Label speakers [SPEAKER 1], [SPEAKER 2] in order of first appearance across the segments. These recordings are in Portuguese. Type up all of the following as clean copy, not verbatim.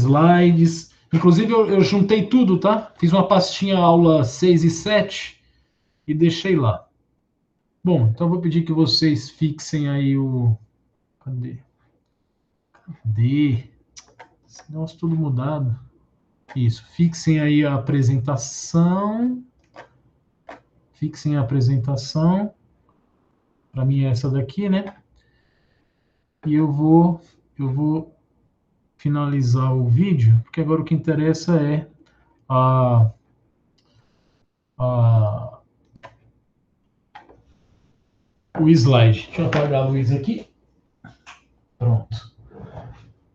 [SPEAKER 1] slides. Inclusive, eu juntei tudo, tá? Fiz uma pastinha aula 6 e 7 e deixei lá. Bom, então eu vou pedir que vocês fixem aí o... Cadê? Esse negócio tudo mudado. Isso, fixem aí a apresentação. Fixem a apresentação. Para mim é essa daqui, né? E eu vou finalizar o vídeo, porque agora o que interessa é o slide. Deixa eu apagar a luz aqui. Pronto.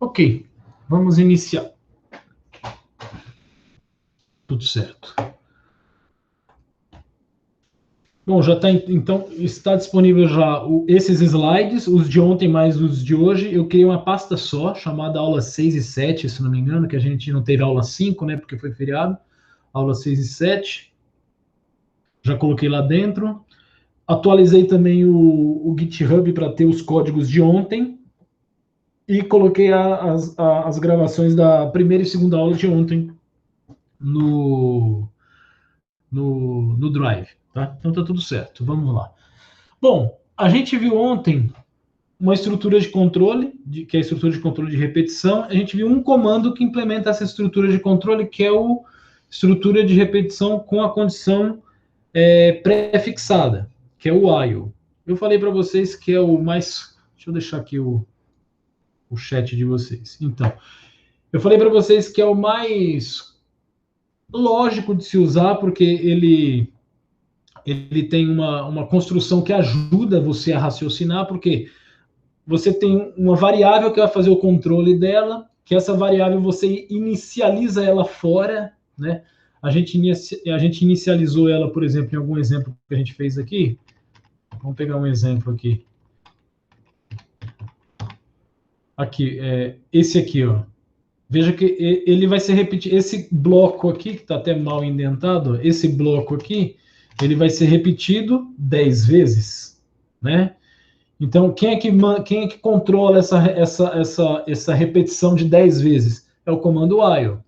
[SPEAKER 1] Ok, vamos iniciar. Tudo certo. Bom, já está, então, está disponível já esses slides, os de ontem mais os de hoje. Eu criei uma pasta só, chamada aula 6 e 7, se não me engano, que a gente não teve aula 5, né, porque foi feriado. Aula 6 e 7. Já coloquei lá dentro. Atualizei também o GitHub para ter os códigos de ontem. E coloquei as gravações da primeira e segunda aula de ontem no Drive. Tá? Então tá tudo certo. Vamos lá. Bom, a gente viu ontem uma estrutura de controle, que é a estrutura de controle de repetição. A gente viu um comando que implementa essa estrutura de controle, que é o estrutura de repetição com a condição pré-fixada, que é o while. Eu falei para vocês que é o mais... Deixa eu deixar aqui o chat de vocês. Então, eu falei para vocês que é o mais lógico de se usar, porque ele tem uma construção que ajuda você a raciocinar, porque você tem uma variável que vai fazer o controle dela, que essa variável você inicializa ela fora, né? A gente inicializou ela, por exemplo, em algum exemplo que a gente fez aqui. Vamos pegar um exemplo aqui. Aqui, esse aqui, ó. Veja que ele vai ser repetido. Esse bloco aqui, que está até mal indentado, esse bloco aqui, ele vai ser repetido 10 vezes, né? Então, quem é que controla essa repetição de 10 vezes? É o comando while.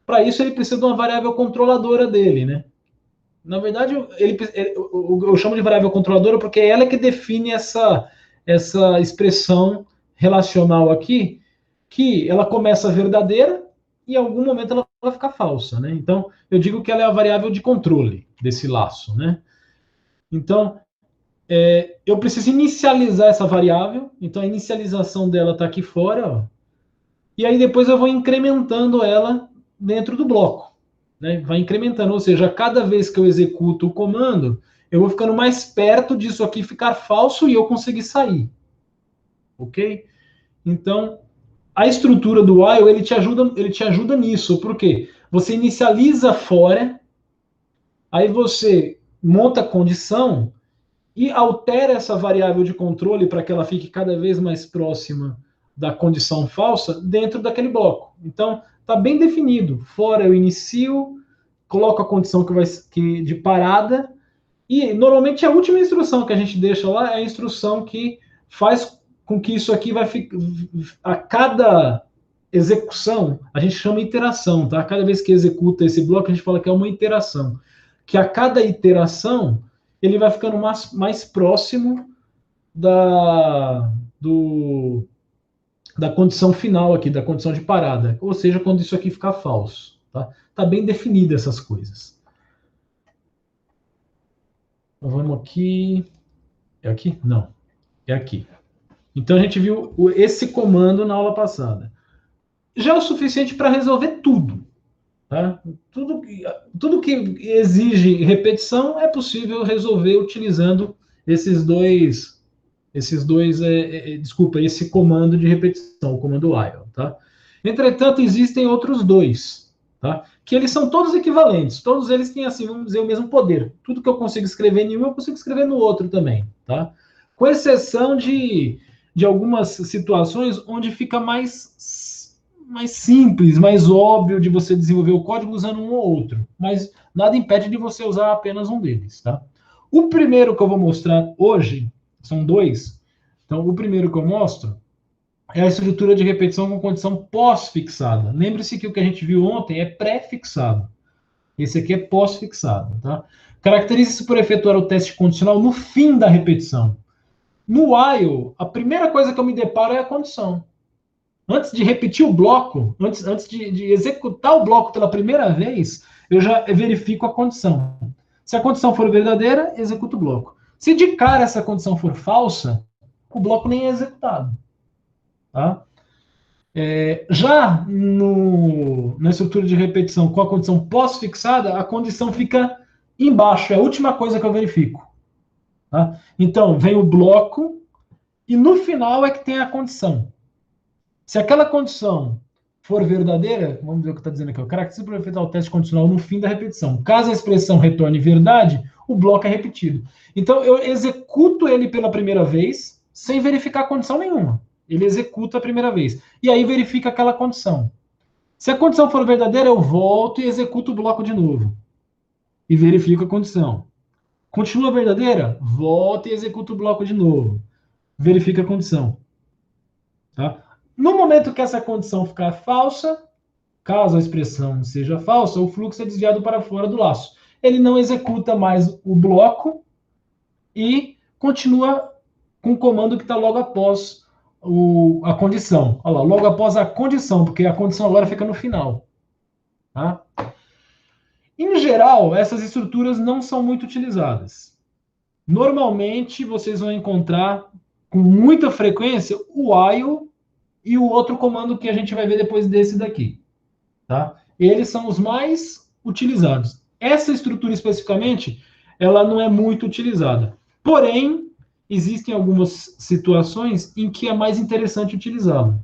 [SPEAKER 1] Para isso, ele precisa de uma variável controladora dele, né? Na verdade, eu chamo de variável controladora porque é ela que define essa expressão relacional aqui, que ela começa verdadeira e em algum momento ela vai ficar falsa, né? Então, eu digo que ela é a variável de controle desse laço, né? Então, eu preciso inicializar essa variável, então a inicialização dela está aqui fora, ó, e aí depois eu vou incrementando ela dentro do bloco, né? Vai incrementando, ou seja, cada vez que eu executo o comando, eu vou ficando mais perto disso aqui ficar falso e eu conseguir sair, ok? Então, a estrutura do while, ele te ajuda nisso, porque você inicializa fora, aí você monta a condição e altera essa variável de controle para que ela fique cada vez mais próxima da condição falsa dentro daquele bloco. Então, está bem definido. Fora eu inicio, coloco a condição de parada, e normalmente a última instrução que a gente deixa lá é a instrução que faz com que isso aqui vai ficar... A cada execução, a gente chama iteração, tá? Cada vez que executa esse bloco, a gente fala que é uma iteração. Que a cada iteração, ele vai ficando mais próximo da condição final aqui, da condição de parada. Ou seja, quando isso aqui ficar falso. Tá? Tá bem definida essas coisas. Então, vamos aqui. É aqui? Não. É aqui. Então, a gente viu esse comando na aula passada. Já é o suficiente para resolver tudo. Tá? Tudo que exige repetição é possível resolver utilizando esse comando de repetição, o comando while. Tá? Entretanto, existem outros dois, tá? Que eles são todos equivalentes, todos eles têm, assim, vamos dizer, o mesmo poder. Tudo que eu consigo escrever em um, eu consigo escrever no outro também. Tá? Com exceção de algumas situações onde fica mais simples, mais óbvio de você desenvolver o código usando um ou outro, mas nada impede de você usar apenas um deles, tá? O primeiro que eu vou mostrar hoje, são dois, então o primeiro que eu mostro é a estrutura de repetição com condição pós-fixada. Lembre-se que o que a gente viu ontem é pré-fixado. Esse aqui é pós-fixado, tá? Caracteriza-se por efetuar o teste condicional no fim da repetição. No while, a primeira coisa que eu me deparo é a condição. Antes de repetir o bloco, antes de executar o bloco pela primeira vez, eu já verifico a condição. Se a condição for verdadeira, executo o bloco. Se de cara essa condição for falsa, o bloco nem é executado. Tá? Já na estrutura de repetição com a condição pós-fixada, a condição fica embaixo, é a última coisa que eu verifico. Tá? Então, vem o bloco e no final é que tem a condição. Se aquela condição for verdadeira, vamos ver o que está dizendo aqui, o característica para efetuar o teste condicional no fim da repetição. Caso a expressão retorne verdade, o bloco é repetido. Então, eu executo ele pela primeira vez, sem verificar condição nenhuma. Ele executa a primeira vez. E aí verifica aquela condição. Se a condição for verdadeira, eu volto e executo o bloco de novo. E verifico a condição. Continua verdadeira? Volto e executo o bloco de novo. Verifica a condição. Tá? No momento que essa condição ficar falsa, caso a expressão seja falsa, o fluxo é desviado para fora do laço. Ele não executa mais o bloco e continua com o comando que está logo após a condição. Olha lá, logo após a condição, porque a condição agora fica no final. Tá? Em geral, essas estruturas não são muito utilizadas. Normalmente, vocês vão encontrar com muita frequência o while e o outro comando que a gente vai ver depois desse daqui. Tá? Eles são os mais utilizados. Essa estrutura especificamente, ela não é muito utilizada. Porém, existem algumas situações em que é mais interessante utilizá-la.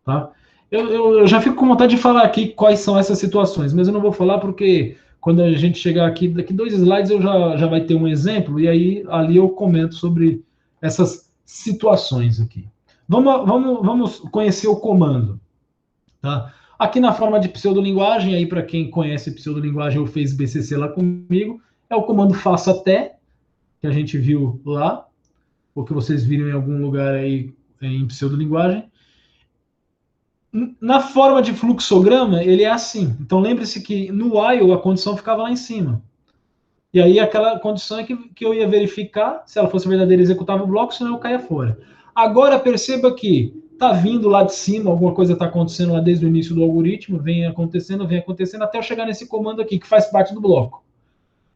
[SPEAKER 1] Tá? Eu já fico com vontade de falar aqui quais são essas situações, mas eu não vou falar porque quando a gente chegar aqui, daqui 2 slides, eu já vai ter um exemplo, e aí ali eu comento sobre essas situações aqui. Vamos conhecer o comando. Tá? Aqui na forma de pseudolinguagem, aí para quem conhece pseudolinguagem ou fez BCC lá comigo, é o comando faça até, que a gente viu lá, ou que vocês viram em algum lugar aí em pseudolinguagem. Na forma de fluxograma, ele é assim. Então lembre-se que no while a condição ficava lá em cima. E aí aquela condição é que eu ia verificar, se ela fosse verdadeira, executava o bloco, senão eu caía fora. Agora perceba que está vindo lá de cima, alguma coisa está acontecendo lá desde o início do algoritmo, vem acontecendo, até eu chegar nesse comando aqui, que faz parte do bloco.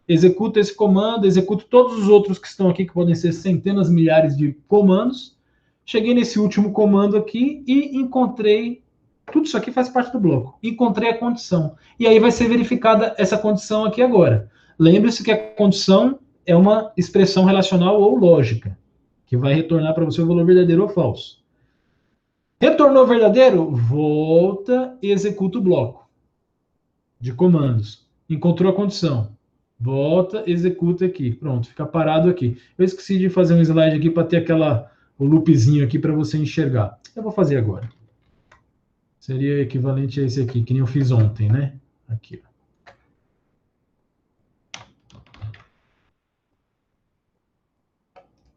[SPEAKER 1] Executo esse comando, executo todos os outros que estão aqui, que podem ser centenas, milhares de comandos. Cheguei nesse último comando aqui e encontrei, tudo isso aqui faz parte do bloco, encontrei a condição. E aí vai ser verificada essa condição aqui agora. Lembre-se que a condição é uma expressão relacional ou lógica, que vai retornar para você o valor verdadeiro ou falso. Retornou verdadeiro? Volta e executa o bloco de comandos. Encontrou a condição. Volta, executa aqui. Pronto, fica parado aqui. Eu esqueci de fazer um slide aqui para ter o loopzinho aqui para você enxergar. Eu vou fazer agora. Seria equivalente a esse aqui, que nem eu fiz ontem, né? Aqui.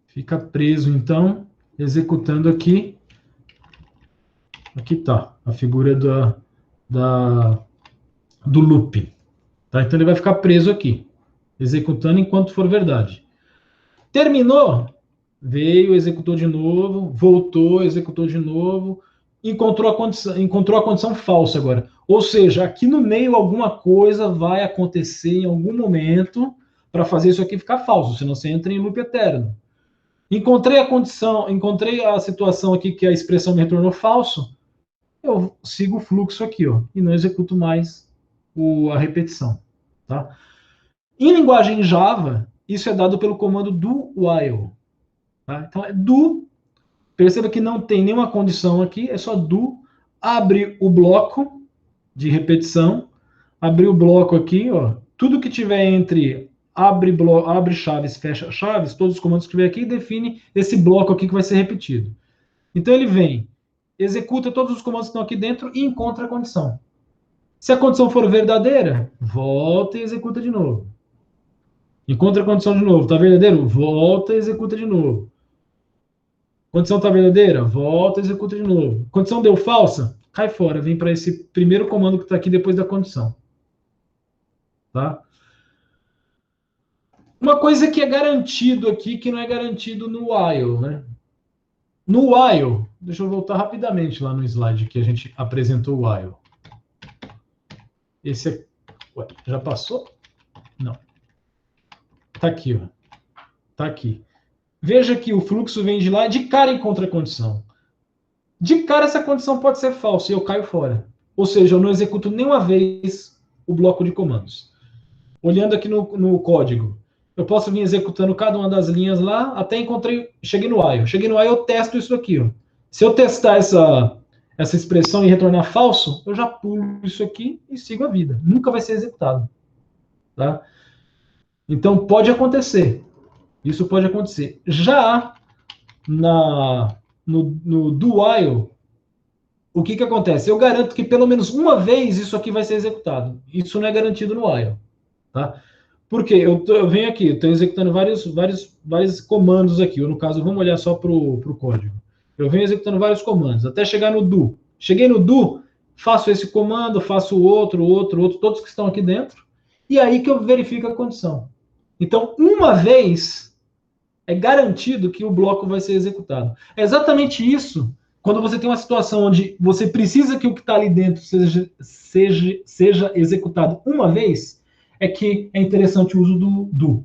[SPEAKER 1] Fica preso, então, executando aqui. Aqui está a figura do loop. Tá? Então ele vai ficar preso aqui, executando enquanto for verdade. Terminou, veio, executou de novo, voltou, executou de novo, encontrou a condição falsa agora. Ou seja, aqui no meio alguma coisa vai acontecer em algum momento para fazer isso aqui ficar falso, senão você entra em loop eterno. Encontrei a condição, encontrei a situação aqui que a expressão me retornou falso, eu sigo o fluxo aqui, ó, e não executo mais a repetição. Tá? Em linguagem Java, isso é dado pelo comando do while. Tá? Então, é do, perceba que não tem nenhuma condição aqui, é só do, abre o bloco de repetição, abrir o bloco aqui, ó, tudo que tiver entre abre chaves, fecha chaves, todos os comandos que tiver aqui, define esse bloco aqui que vai ser repetido. Então ele vem, executa todos os comandos que estão aqui dentro e encontra a condição. Se a condição for verdadeira, volta e executa de novo. Encontra a condição de novo. Está verdadeiro? Volta e executa de novo. Condição está verdadeira? Volta, executa de novo. Condição deu falsa? Cai fora, vem para esse primeiro comando que está aqui depois da condição. Tá? Uma coisa que é garantido aqui, que não é garantido no while, né? No while, deixa eu voltar rapidamente lá no slide que a gente apresentou o while. Esse aqui, ué, já passou? Não. Tá aqui, ó. Tá aqui. Veja que o fluxo vem de lá de cara encontra a condição. De cara essa condição pode ser falsa e eu caio fora. Ou seja, eu não executo nenhuma vez o bloco de comandos. Olhando aqui no código, eu posso vir executando cada uma das linhas lá, até cheguei no while. Cheguei no while, eu testo isso aqui, ó. Se eu testar essa expressão e retornar falso, eu já pulo isso aqui e sigo a vida. Nunca vai ser executado. Tá? Então, pode acontecer. Isso pode acontecer. Já no do while, o que acontece? Eu garanto que pelo menos uma vez isso aqui vai ser executado. Isso não é garantido no while. Tá? Por quê? Eu venho aqui, estou executando vários comandos aqui. Ou no caso, vamos olhar só para o código. Eu venho executando vários comandos, até chegar no do. Cheguei no do, faço esse comando, faço outro, todos que estão aqui dentro. E aí que eu verifico a condição. Então, uma vez, é garantido que o bloco vai ser executado. É exatamente isso quando você tem uma situação onde você precisa que o que está ali dentro seja executado uma vez, é que é interessante o uso do.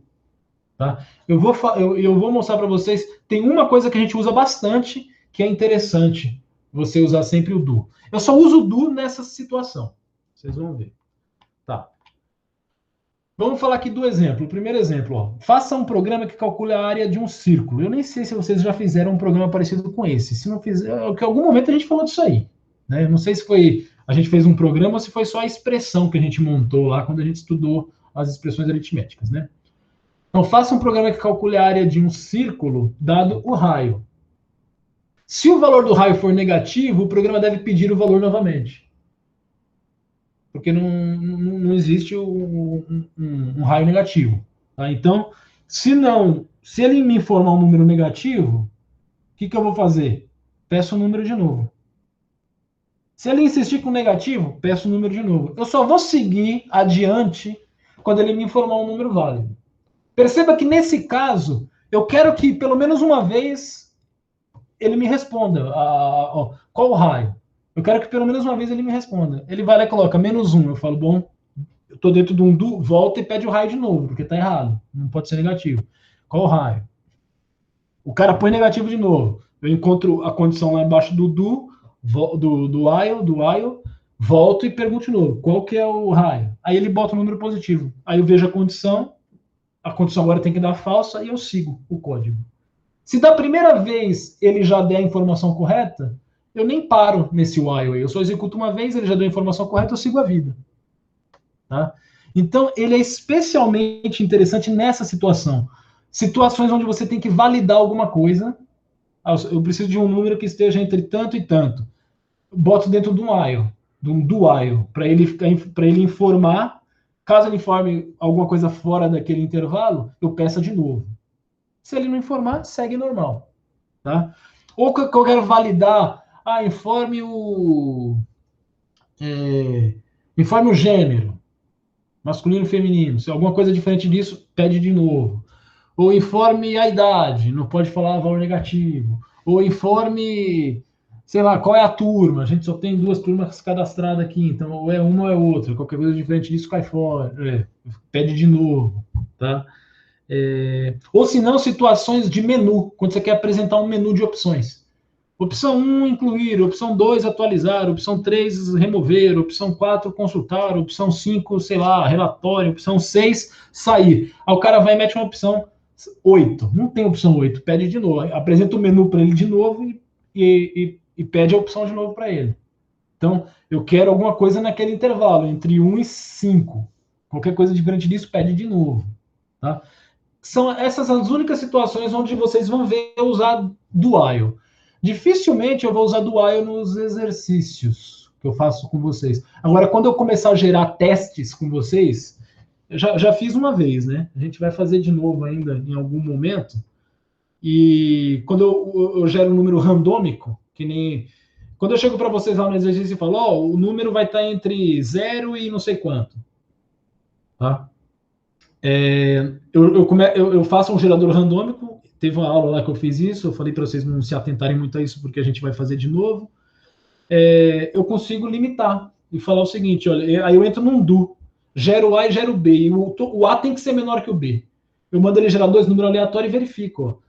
[SPEAKER 1] Tá? Eu vou mostrar para vocês, tem uma coisa que a gente usa bastante, que é interessante você usar sempre o do. Eu só uso o do nessa situação. Vocês vão ver. Tá. Vamos falar aqui do exemplo. O primeiro exemplo, ó. Faça um programa que calcule a área de um círculo. Eu nem sei se vocês já fizeram um programa parecido com esse. Se não fizer, em algum momento a gente falou disso aí. Né? Eu não sei se foi a gente fez um programa ou se foi só a expressão que a gente montou lá quando a gente estudou as expressões aritméticas, né? Então, faça um programa que calcule a área de um círculo, dado o raio. Se o valor do raio for negativo, o programa deve pedir o valor novamente. Porque não existe um raio negativo. Tá? Então, se ele me informar um número negativo, o que eu vou fazer? Peço o número de novo. Se ele insistir com negativo, peço o número de novo. Eu só vou seguir adiante quando ele me informar um número válido. Perceba que nesse caso, eu quero que pelo menos uma vez ele me responda. Qual o raio? Eu quero que pelo menos uma vez ele me responda. Ele vai lá e coloca -1. Eu falo, bom, eu estou dentro de um do, volta e pede o raio de novo, porque está errado. Não pode ser negativo. Qual o raio? O cara põe negativo de novo. Eu encontro a condição lá embaixo do while, volto e pergunto de novo, qual que é o raio? Aí ele bota o número positivo. Aí eu vejo a condição agora tem que dar falsa e eu sigo o código. Se da primeira vez ele já der a informação correta, eu nem paro nesse while. Eu só executo uma vez, ele já deu a informação correta, eu sigo a vida. Tá? Então, ele é especialmente interessante nessa situação. Situações onde você tem que validar alguma coisa. Eu preciso de um número que esteja entre tanto e tanto. Boto dentro de um while, de um do while, para ele informar. Caso ele informe alguma coisa fora daquele intervalo, eu peço de novo. Se ele não informar, segue normal. Tá? Ou que eu quero validar, informe o gênero, masculino e feminino. Se alguma coisa diferente disso, pede de novo. Ou informe a idade, não pode falar valor negativo. Ou informe, sei lá, qual é a turma. A gente só tem 2 turmas cadastradas aqui, então ou é uma ou é outra. Qualquer coisa diferente disso cai fora. Pede de novo. Tá? Ou se não, situações de menu, quando você quer apresentar um menu de opções. Opção 1, incluir. Opção 2, atualizar. Opção 3, remover. Opção 4, consultar. Opção 5, sei lá, relatório. Opção 6, sair. Aí o cara vai e mete uma opção 8. Não tem opção 8, pede de novo. Apresenta o menu para ele de novo e pede a opção de novo para ele. Então, eu quero alguma coisa naquele intervalo, entre 1 e 5. Qualquer coisa diferente disso, pede de novo. Tá? São essas as únicas situações onde vocês vão ver eu usar do while. Dificilmente eu vou usar do while nos exercícios que eu faço com vocês. Agora, quando eu começar a gerar testes com vocês, eu já fiz uma vez, né? A gente vai fazer de novo ainda em algum momento. E quando eu gero um número randômico, que nem... Quando eu chego para vocês lá no exercício e falo, ó, o número vai estar entre 0 e não sei quanto. Tá? Eu faço um gerador randômico. Teve uma aula lá que eu fiz isso. Eu falei para vocês não se atentarem muito a isso, porque a gente vai fazer de novo. Eu consigo limitar e falar o seguinte: olha, aí eu entro num do, gero A e gero B. E o A tem que ser menor que o B. Eu mando ele gerar dois números aleatórios e verifico. Ó.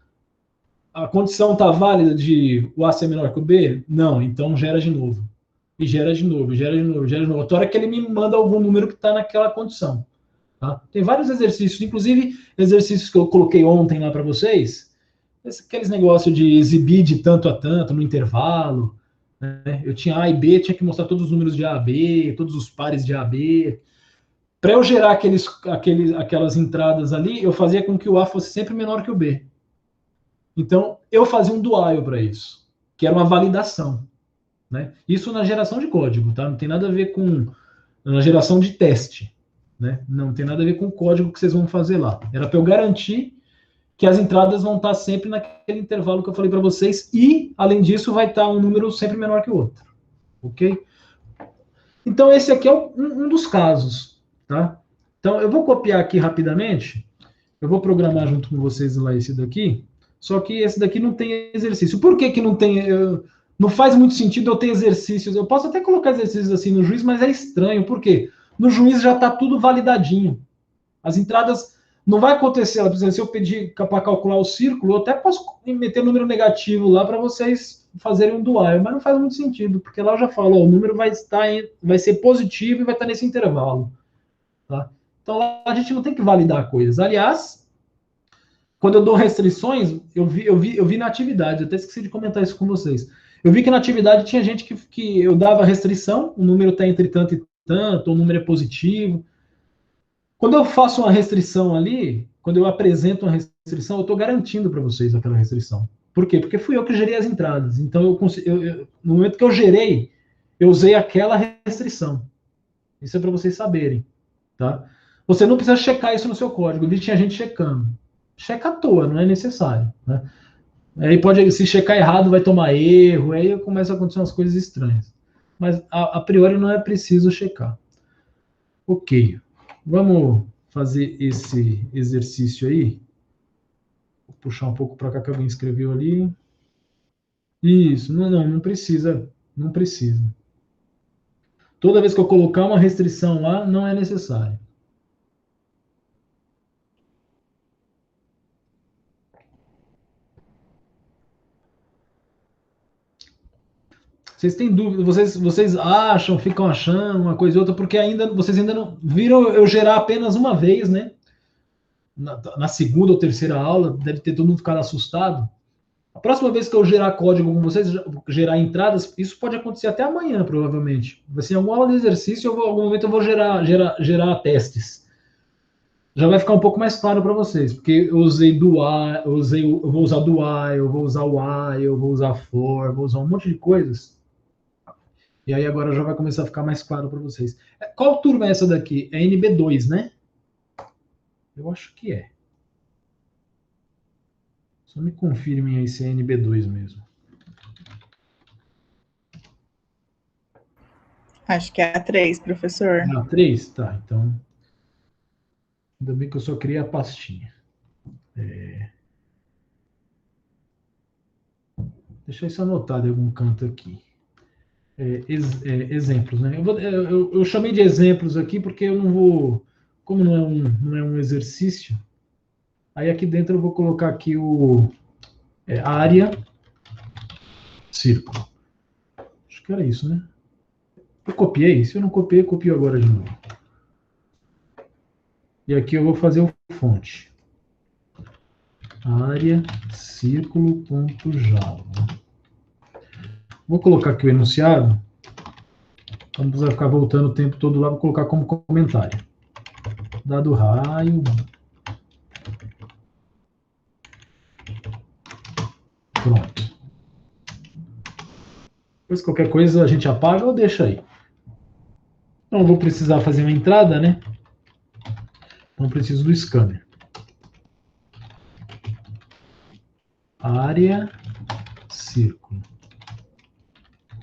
[SPEAKER 1] A condição está válida de o A ser menor que o B? Não, então gera de novo. E gera de novo, gera de novo, gera de novo. Até a hora que ele me manda algum número que está naquela condição. Tá? Tem vários exercícios, inclusive exercícios que eu coloquei ontem lá para vocês, aqueles negócios de exibir de tanto a tanto no intervalo. Né? Eu tinha A e B, tinha que mostrar todos os números de A a B, todos os pares de A a B. Para eu gerar aquelas entradas ali, eu fazia com que o A fosse sempre menor que o B. Então, eu fazia um do while para isso, que era uma validação. Né? Isso na geração de código, tá? Não tem nada a ver com na geração de teste. Né? Não tem nada a ver com o código que vocês vão fazer lá. Era para eu garantir que as entradas vão estar sempre naquele intervalo que eu falei para vocês e, além disso, vai estar um número sempre menor que o outro. Ok? Então, esse aqui é um dos casos. Tá? Então, eu vou copiar aqui rapidamente. Eu vou programar junto com vocês lá esse daqui. Só que esse daqui não tem exercício. Por que não tem... não faz muito sentido eu ter exercícios. Eu posso até colocar exercícios assim no juiz, mas é estranho. Por quê? No juiz já está tudo validadinho. As entradas... Não vai acontecer, por exemplo, se eu pedir para calcular o círculo, eu até posso meter número negativo lá para vocês fazerem um dual, mas não faz muito sentido, porque lá eu já falo, ó, o número vai ser positivo e vai estar nesse intervalo. Tá? Então lá a gente não tem que validar coisas. Aliás, quando eu dou restrições, eu vi na atividade, eu até esqueci de comentar isso com vocês. Eu vi que na atividade tinha gente que eu dava restrição, o número está entre tanto e tanto, o número é positivo. Quando eu faço uma restrição ali, quando eu apresento uma restrição, eu estou garantindo para vocês aquela restrição. Por quê? Porque fui eu que gerei as entradas. Então, no momento que eu gerei, eu usei aquela restrição. Isso é para vocês saberem. Tá? Você não precisa checar isso no seu código. Ali tinha gente checando. Checa à toa, não é necessário. Né? Aí pode, se checar errado, vai tomar erro, aí começa a acontecer umas coisas estranhas. Mas a priori não é preciso checar. Ok. Vamos fazer esse exercício aí. Vou puxar um pouco para cá que alguém escreveu ali. Isso, não precisa. Não precisa. Toda vez que eu colocar uma restrição lá, não é necessário. Vocês têm dúvida, vocês acham, ficam achando uma coisa e outra, porque vocês ainda não viram eu gerar apenas uma vez, né? Na segunda ou terceira aula, deve ter todo mundo ficado assustado. A próxima vez que eu gerar código com vocês, gerar entradas, isso pode acontecer até amanhã, provavelmente. Vai ser em alguma aula de exercício, em algum momento eu vou gerar testes. Já vai ficar um pouco mais claro para vocês, porque eu usei eu vou usar do while, eu vou usar o while, eu vou usar for, eu vou usar um monte de coisas. E aí agora já vai começar a ficar mais claro para vocês. Qual turma é essa daqui? É NB2, né? Eu acho que é. Só me confirmem aí se é NB2 mesmo.
[SPEAKER 2] Acho que é a 3, professor.
[SPEAKER 1] Ah, 3? Tá, então. Ainda bem que eu só criei a pastinha. Deixa isso anotado em algum canto aqui. Exemplos, né? Eu chamei de exemplos aqui porque eu não vou. Como não é um exercício, aí aqui dentro eu vou colocar aqui área, círculo. Acho que era isso, né? Eu copiei? Se eu não copiei, copio agora de novo. E aqui eu vou fazer o fonte. Área, círculo.java. Vou colocar aqui o enunciado. Então não precisa ficar voltando o tempo todo lá, vou colocar como comentário. Dado raio. Pronto. Depois qualquer coisa a gente apaga ou deixa aí. Não vou precisar fazer uma entrada, né? Não preciso do scanner. área círculo.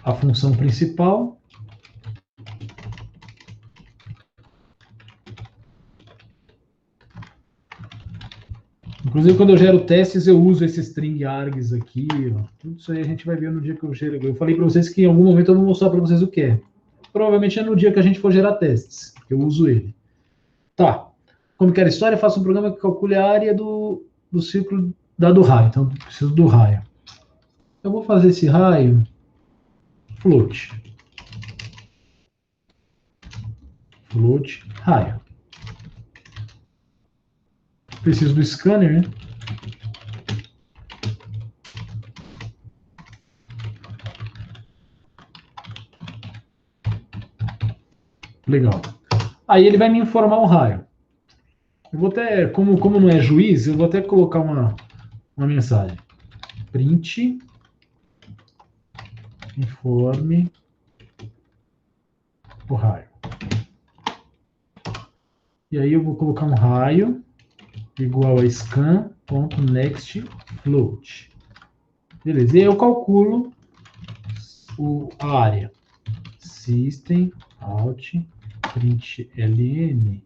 [SPEAKER 1] A função principal. Inclusive, quando eu gero testes, eu uso esse string args aqui. Ó. Tudo isso aí a gente vai ver no dia que eu gero. Eu falei para vocês que em algum momento eu vou mostrar para vocês o que é. Provavelmente é no dia que a gente for gerar testes. Eu uso ele. Tá. Como que era a história? Eu faço um programa que calcule a área do círculo dado raio. Então, eu preciso do raio. Eu vou fazer esse raio float. Float raio. Preciso do scanner, né? Legal. Aí ele vai me informar o raio. Eu vou até, como não é juiz, eu vou até colocar uma mensagem. Print informe o raio. E aí eu vou colocar um raio igual a scan.nextFloat. Beleza. E aí eu calculo a área. System out println.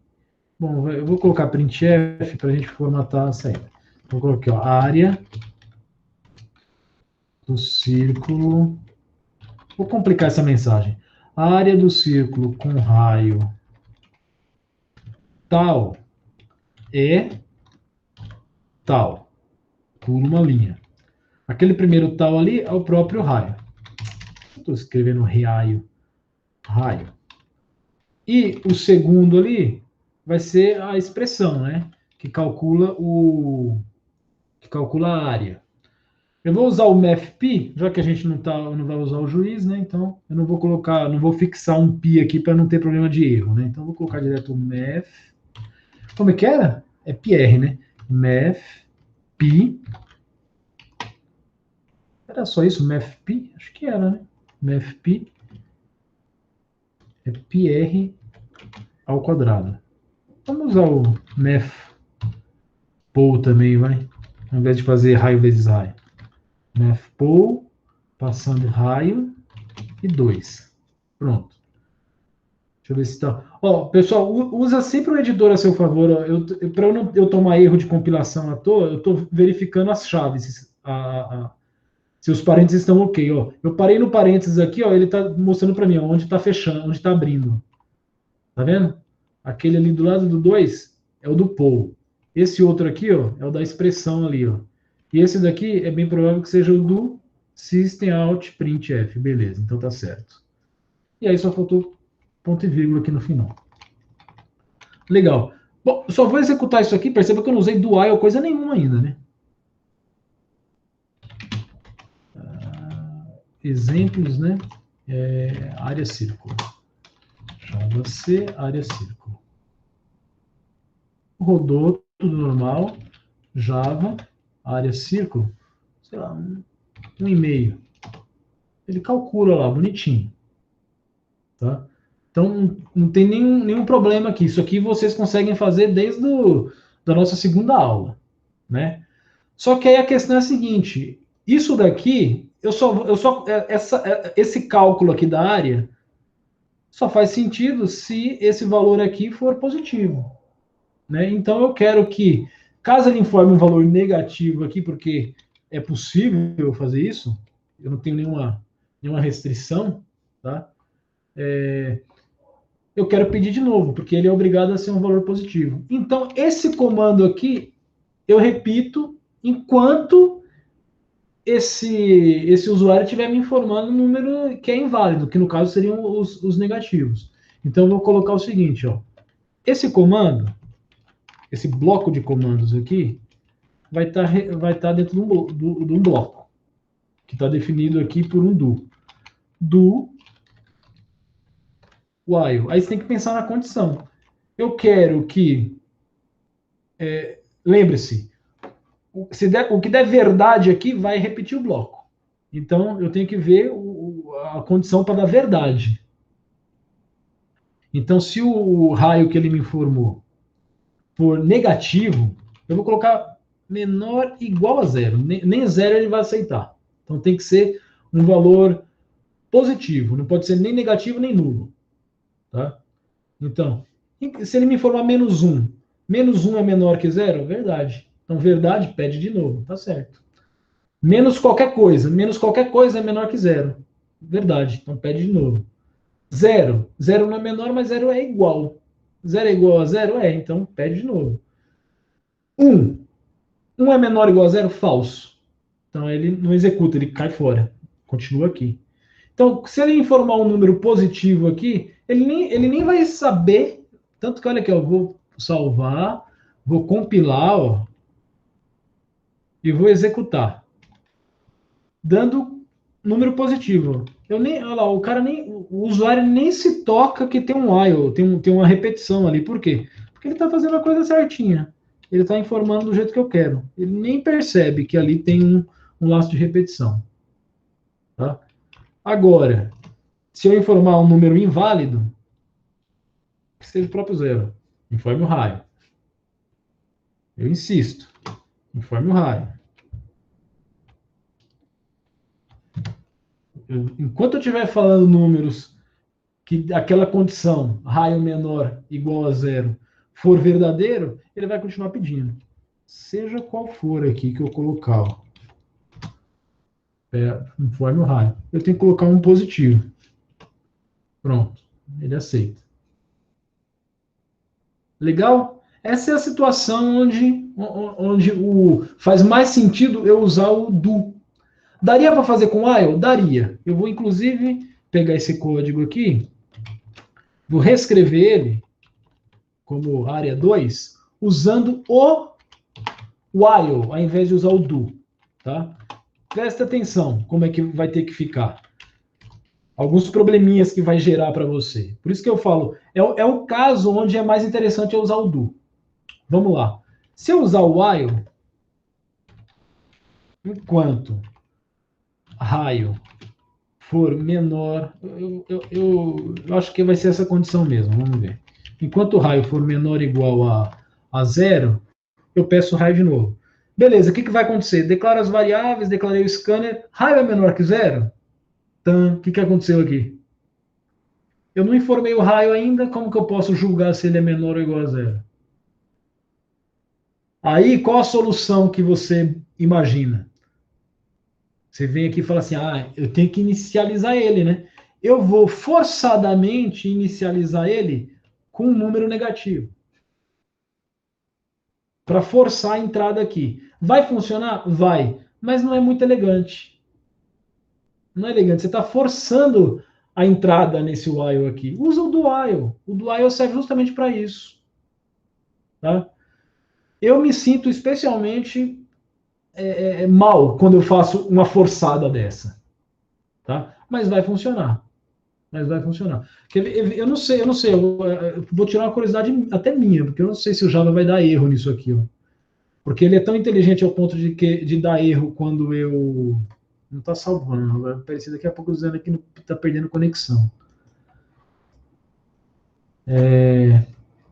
[SPEAKER 1] Bom, eu vou colocar printf para a gente formatar a saída. Vou colocar aqui, ó, a área do círculo. Vou complicar essa mensagem. A área do círculo com raio tal é tal. Pulo uma linha. Aquele primeiro tal ali é o próprio raio. Estou escrevendo raio. E o segundo ali vai ser a expressão, né? Que calcula a área. Eu vou usar o mathp, já que a gente não vai usar o juiz, né? Então eu não vou colocar, não vou fixar um pi aqui para não ter problema de erro, né? Então eu vou colocar direto o math. Como é que era? É pr, né? Mathp. Era só isso, mathp? Acho que era, né? Mathp é pr ao quadrado. Vamos usar o mathpol também, vai? Ao invés de fazer raio vezes raio. Mathpol, passando raio e 2. Pronto. Deixa eu ver se está. Ó, pessoal, usa sempre o editor a seu favor. Para eu tomar erro de compilação à toa, eu estou verificando as chaves. Se os parênteses estão ok. Ó. Eu parei no parênteses aqui, ó, ele está mostrando para mim ó, onde está fechando, onde está abrindo. Tá vendo? Aquele ali do lado do 2 é o do poll. Esse outro aqui ó, é o da expressão ali. Ó. E esse daqui é bem provável que seja o do system out printf. Beleza, então tá certo. E aí só faltou ponto e vírgula aqui no final. Legal. Bom, só vou executar isso aqui. Perceba que eu não usei do while coisa nenhuma ainda, né? Exemplos, né? Área círculo. Java C, área círculo. Rodou, tudo normal. Java, área círculo. Sei lá, 1,5. Ele calcula lá, bonitinho. Tá? Então, não tem nenhum problema aqui. Isso aqui vocês conseguem fazer desde da nossa segunda aula. Né? Só que aí a questão é a seguinte: isso daqui, esse cálculo aqui da área só faz sentido se esse valor aqui for positivo. Né? Então, eu quero que, caso ele informe um valor negativo aqui, porque é possível fazer isso, eu não tenho nenhuma restrição, tá? Eu quero pedir de novo, porque ele é obrigado a ser um valor positivo. Então, esse comando aqui, eu repito enquanto esse usuário estiver me informando um número que é inválido, que no caso seriam os negativos. Então, eu vou colocar o seguinte, ó. Esse comando, esse bloco de comandos aqui, vai estar dentro de um bloco, que está definido aqui por um do while. Aí você tem que pensar na condição. Eu quero que... lembre-se, o que der verdade aqui vai repetir o bloco. Então, eu tenho que ver a condição para dar verdade. Então, se o raio que ele me informou for negativo, eu vou colocar menor igual a zero. Nem zero ele vai aceitar. Então tem que ser um valor positivo. Não pode ser nem negativo nem nulo. Tá? Então, se ele me informar menos um é menor que zero? Verdade. Então, verdade, pede de novo. Tá certo. Menos qualquer coisa é menor que zero. Verdade. Então, pede de novo. Zero. Zero não é menor, mas zero é igual. Zero é igual a zero? É. Então, pede de novo. Um. Um é menor ou igual a zero? Falso. Então, ele não executa, ele cai fora. Continua aqui. Então, se ele informar um número positivo aqui, ele nem vai saber. Tanto que, olha aqui, eu vou salvar, vou compilar, ó, e vou executar, dando número positivo. Olha lá, o usuário nem se toca que tem um while, tem uma repetição ali. Por quê? Porque ele está fazendo a coisa certinha. Ele está informando do jeito que eu quero. Ele nem percebe que ali tem um laço de repetição. Tá? Agora, se eu informar um número inválido, que seja o próprio zero, informe o raio. Eu insisto, informe o raio. Enquanto eu estiver falando números que aquela condição, raio menor igual a zero, for verdadeiro, ele vai continuar pedindo. Seja qual for aqui que eu colocar. Ó. Informe o raio. Eu tenho que colocar um positivo. Pronto. Ele aceita. Legal? Essa é a situação onde faz mais sentido eu usar o do. Daria para fazer com while? Daria. Eu vou, inclusive, pegar esse código aqui, vou reescrever ele como área 2, usando o while, ao invés de usar o do. Tá? Presta atenção como é que vai ter que ficar. Alguns probleminhas que vai gerar para você. Por isso que eu falo, é o caso onde é mais interessante eu usar o do. Vamos lá. Se eu usar o while, enquanto raio for menor, eu acho que vai ser essa condição mesmo, vamos ver. Enquanto o raio for menor ou igual a zero, eu peço o raio de novo. Beleza, o que vai acontecer? Declaro as variáveis, declarei o scanner, raio é menor que zero? Então, o que aconteceu aqui? Eu não informei o raio ainda, como que eu posso julgar se ele é menor ou igual a zero? Aí, qual a solução que você imagina? Você vem aqui e fala assim, eu tenho que inicializar ele, né? Eu vou forçadamente inicializar ele com um número negativo. Para forçar a entrada aqui. Vai funcionar? Vai. Mas não é muito elegante. Não é elegante. Você está forçando a entrada nesse while aqui. Usa o do while. O do while serve justamente para isso. Tá? Eu me sinto especialmente mal quando eu faço uma forçada dessa. Tá? Mas vai funcionar. Eu não sei, eu vou tirar uma curiosidade até minha, porque eu não sei se o Java vai dar erro nisso aqui, ó. Porque ele é tão inteligente ao ponto de dar erro quando eu não está salvando, vai aparecer daqui a pouco dizendo aqui que está perdendo conexão.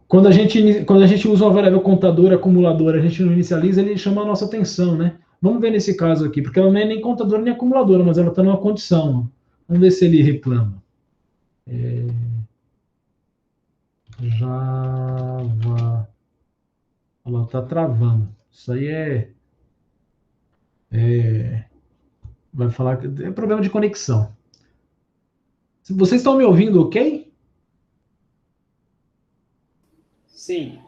[SPEAKER 1] Quando a gente usa uma variável contadora, acumuladora, a gente não inicializa, ele chama a nossa atenção, né? Vamos ver nesse caso aqui, porque ela não é nem contadora nem acumuladora, mas ela está numa condição. Ó. Vamos ver se ele reclama. Java. Ela está travando. Isso aí vai falar que é problema de conexão. Vocês estão me ouvindo, ok?
[SPEAKER 3] Sim.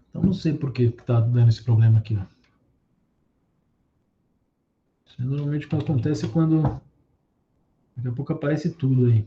[SPEAKER 1] Então não sei por que está dando esse problema aqui. Isso normalmente o que acontece quando daqui a pouco aparece tudo aí.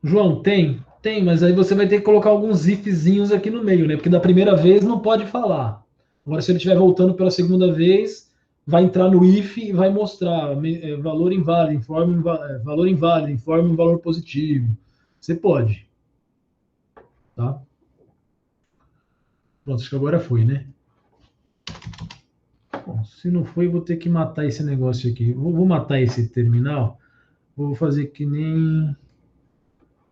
[SPEAKER 1] João, tem, mas aí você vai ter que colocar alguns ifzinhos aqui no meio, né? Porque da primeira vez não pode falar. Agora, se ele estiver voltando pela segunda vez, vai entrar no if e vai mostrar valor inválido, informe valor inválido, informe um valor positivo. Você pode. Tá? Pronto, acho que agora foi, né? Bom, se não foi, eu vou ter que matar esse negócio aqui. Vou matar esse terminal Vou fazer que nem...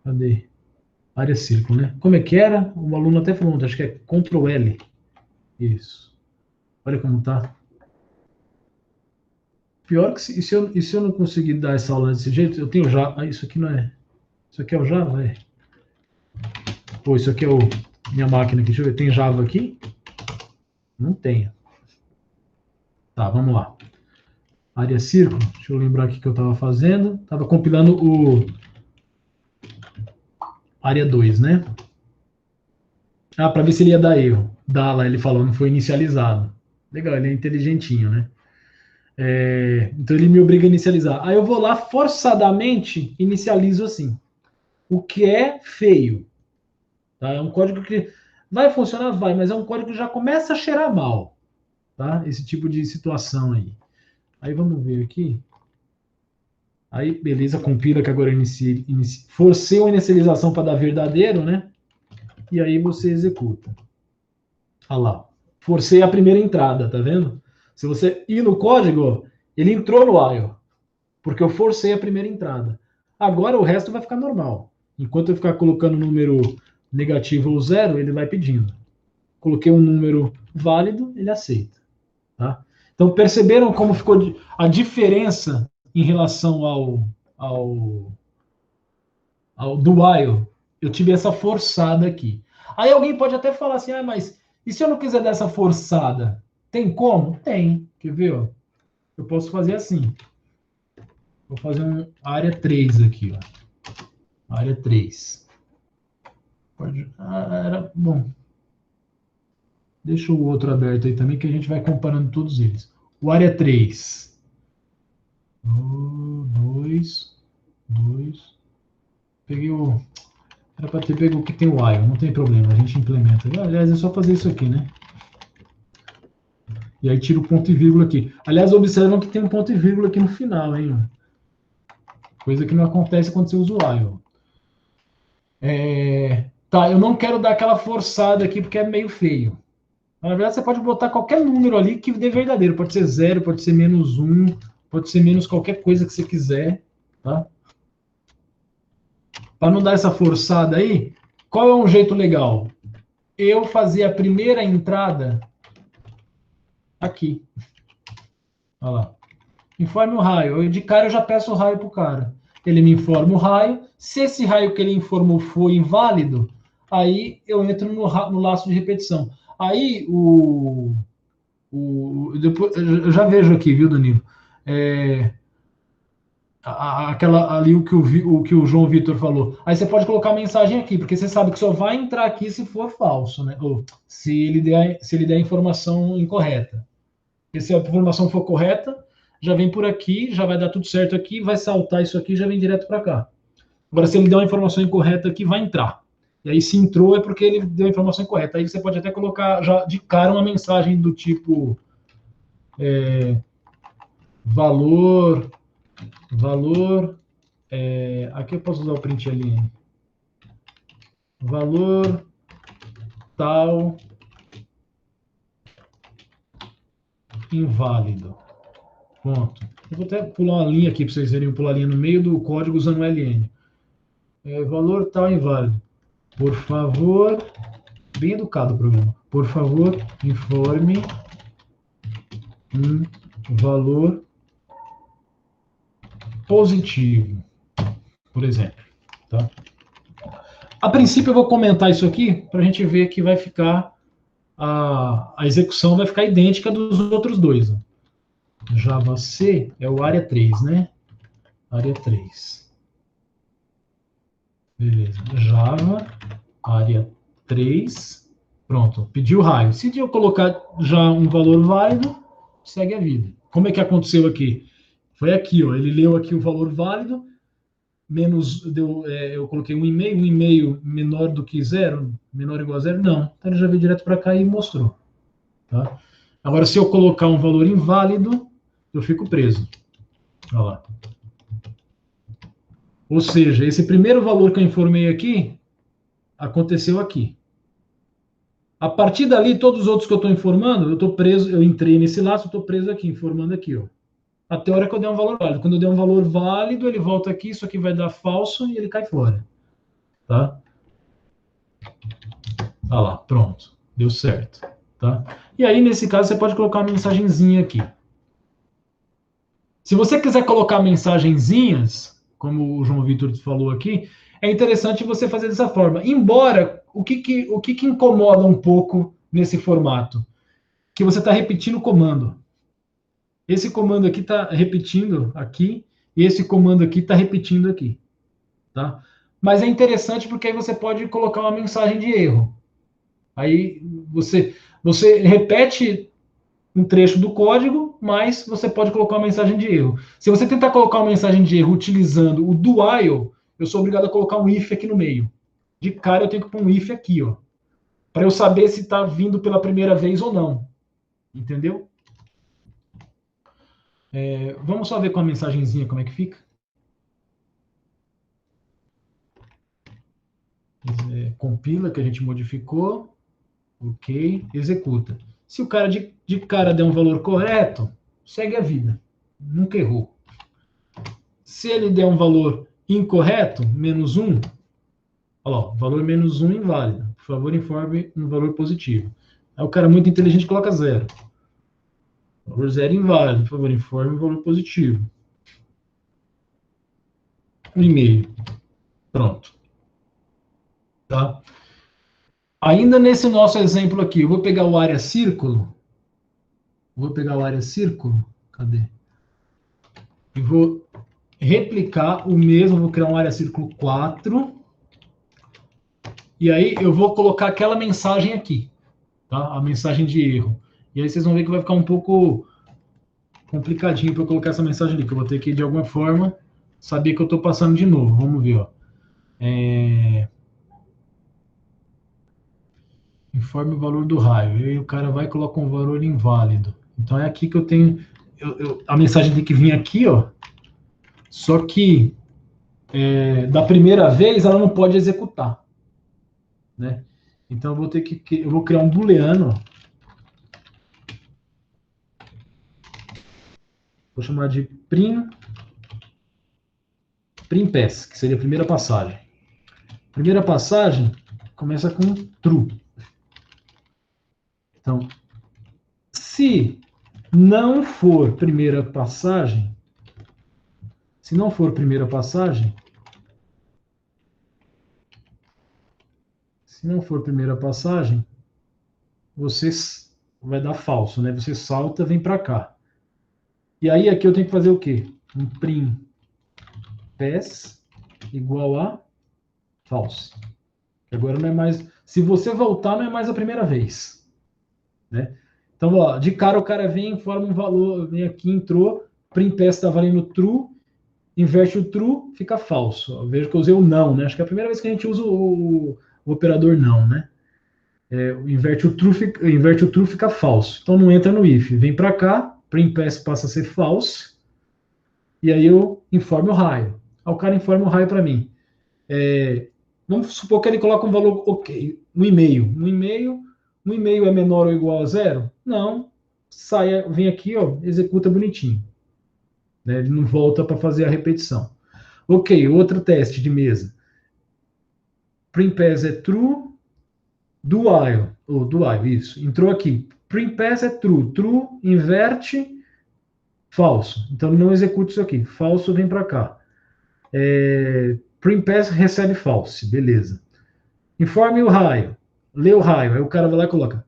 [SPEAKER 1] Cadê? Área círculo, né? Como é que era? O aluno até falou, acho que é Ctrl L. Isso. Olha como tá. Pior que se eu não conseguir dar essa aula desse jeito, eu tenho Java. Ah, isso aqui não é. Isso aqui é o Java, é. Pô, isso aqui é minha máquina aqui. Deixa eu ver. Tem Java aqui? Não tem. Tá, vamos lá. Área círculo. Deixa eu lembrar aqui que eu estava fazendo. Estava compilando o área 2, né? Ah, para ver se ele ia dar erro. Dá lá, ele falou, não foi inicializado. Legal, ele é inteligentinho, né? Então ele me obriga a inicializar. Aí eu vou lá, forçadamente, inicializo assim. O que é feio. Tá? É um código que vai funcionar, vai, mas é um código que já começa a cheirar mal. Tá? Esse tipo de situação aí. Aí vamos ver aqui. Aí, beleza, compila que agora forcei a inicialização para dar verdadeiro, né? E aí você executa. Olha lá. Forcei a primeira entrada, tá vendo? Se você ir no código, ele entrou no while, porque eu forcei a primeira entrada. Agora o resto vai ficar normal. Enquanto eu ficar colocando número negativo ou zero, ele vai pedindo. Coloquei um número válido, ele aceita. Tá? Então, perceberam como ficou a diferença em relação ao do while? Eu tive essa forçada aqui. Aí alguém pode até falar assim, mas e se eu não quiser dessa forçada? Tem como? Tem. Quer ver? Ó? Eu posso fazer assim. Vou fazer um área 3 aqui. Ó. Área 3. Pode... Bom. Deixa o outro aberto aí também, que a gente vai comparando todos eles. O área 3. 2. Peguei o... Era para ter pego o que tem o while, não tem problema, a gente implementa. Aliás, é só fazer isso aqui, né? E aí tira o ponto e vírgula aqui. Aliás, observam que tem um ponto e vírgula aqui no final, hein? Coisa que não acontece quando você usa o while. Tá, eu não quero dar aquela forçada aqui porque é meio feio. Na verdade, você pode botar qualquer número ali que dê verdadeiro. Pode ser 0, pode ser -1, pode ser menos qualquer coisa que você quiser, tá? Para não dar essa forçada aí, qual é um jeito legal? Eu fazia a primeira entrada aqui. Olha lá. Informe o raio. De cara eu já peço o raio para o cara. Ele me informa o raio. Se esse raio que ele informou for inválido, aí eu entro no laço de repetição. Aí depois, eu já vejo aqui, viu, Danilo? Aquela ali o que o João Vitor falou. Aí você pode colocar a mensagem aqui, porque você sabe que só vai entrar aqui se for falso, né? Ou se ele der a informação incorreta. Porque se a informação for correta, já vem por aqui, já vai dar tudo certo aqui, vai saltar isso aqui e já vem direto para cá. Agora, se ele der uma informação incorreta aqui, vai entrar. E aí, se entrou, é porque ele deu a informação incorreta. Aí você pode até colocar já de cara uma mensagem do tipo valor, aqui eu posso usar o print ali. Valor tal inválido. Ponto. Eu vou até pular uma linha aqui para vocês verem, pular a linha no meio do código usando o LN. Valor tal inválido. Por favor, bem educado o programa. Por favor, informe um valor positivo, por exemplo. Tá? A princípio eu vou comentar isso aqui para a gente ver que vai ficar a execução vai ficar idêntica dos outros dois. Ó. Java C é o área 3, né? Área 3. Beleza. Java, área 3. Pronto, pediu raio. Se eu colocar já um valor válido, segue a vida. Como é que aconteceu aqui? Foi aqui, ó. Ele leu aqui o valor válido, eu coloquei 1,5 menor do que 0, menor ou igual a 0, não. Então ele já veio direto para cá e mostrou. Tá? Agora, se eu colocar um valor inválido, eu fico preso. Olha lá. Ou seja, esse primeiro valor que eu informei aqui, aconteceu aqui. A partir dali, todos os outros que eu estou informando, eu estou preso, eu entrei nesse laço, estou preso aqui, informando aqui. Ó. até a hora que eu der um valor válido. Quando eu der um valor válido, ele volta aqui, isso aqui vai dar falso e ele cai fora. Tá? Olha lá, pronto. Deu certo. Tá? E aí, nesse caso, você pode colocar uma mensagenzinha aqui. Se você quiser colocar mensagenzinhas, como o João Vitor falou aqui, é interessante você fazer dessa forma. Embora, o que incomoda um pouco nesse formato? Que você está repetindo o comando. Esse comando aqui está repetindo aqui, e esse comando aqui está repetindo aqui. Tá? Mas é interessante porque aí você pode colocar uma mensagem de erro. Aí você repete um trecho do código, mas você pode colocar uma mensagem de erro. Se você tentar colocar uma mensagem de erro utilizando o do while, eu sou obrigado a colocar um if aqui no meio. De cara eu tenho que pôr um if aqui, ó, para eu saber se está vindo pela primeira vez ou não. Entendeu? Vamos só ver com a mensagenzinha como é que fica. Compila, que a gente modificou. Ok, executa. Se o cara de cara der um valor correto, segue a vida. Nunca errou. Se ele der um valor incorreto, -1, olha lá, valor -1 inválido. Por favor, informe um valor positivo. Aí o cara muito inteligente coloca 0. Valor 0 inválido. Por favor, informe um valor positivo. 1,5. Pronto. Tá? Ainda nesse nosso exemplo aqui, eu vou pegar o área círculo. Cadê? E vou replicar o mesmo, vou criar um área círculo 4. E aí eu vou colocar aquela mensagem aqui, tá? A mensagem de erro. E aí vocês vão ver que vai ficar um pouco complicadinho para eu colocar essa mensagem ali, que eu vou ter que, de alguma forma, saber que eu estou passando de novo. Vamos ver, ó. Informe o valor do raio. E aí o cara vai e coloca um valor inválido. Então é aqui que eu tenho... a mensagem tem que vir aqui, ó. Só que da primeira vez ela não pode executar, né? Então eu vou ter eu vou criar um booleano. Vou chamar de printpass, que seria a primeira passagem. Primeira passagem começa com true. Então, se não for primeira passagem, você vai dar falso, né? Você salta, vem para cá. E aí aqui eu tenho que fazer o quê? Um printpass igual a false. Agora não é mais... Se você voltar, não é mais a primeira vez, né? Então, ó, de cara o cara vem, informa um valor, vem aqui, entrou, printpass está valendo true, inverte o true, fica falso. Eu vejo que eu usei o não, né? Acho que é a primeira vez que a gente usa o operador não, né? Inverte o true, fica falso. Então não entra no if. Vem para cá, printpass passa a ser false, e aí eu informo o raio. Aí o cara informa o raio para mim. Vamos supor que ele coloca um valor ok, 1,5. 1,5 é menor ou igual a 0? Não. Vem aqui, ó, executa bonitinho. Né? Ele não volta para fazer a repetição. Ok, outro teste de mesa. Printpass é true, do while, isso. Entrou aqui. Printpass é true. True, inverte, falso. Então ele não executa isso aqui. Falso vem para cá. Printpass recebe false. Beleza. Informe o raio. Lê o raio. Aí o cara vai lá e coloca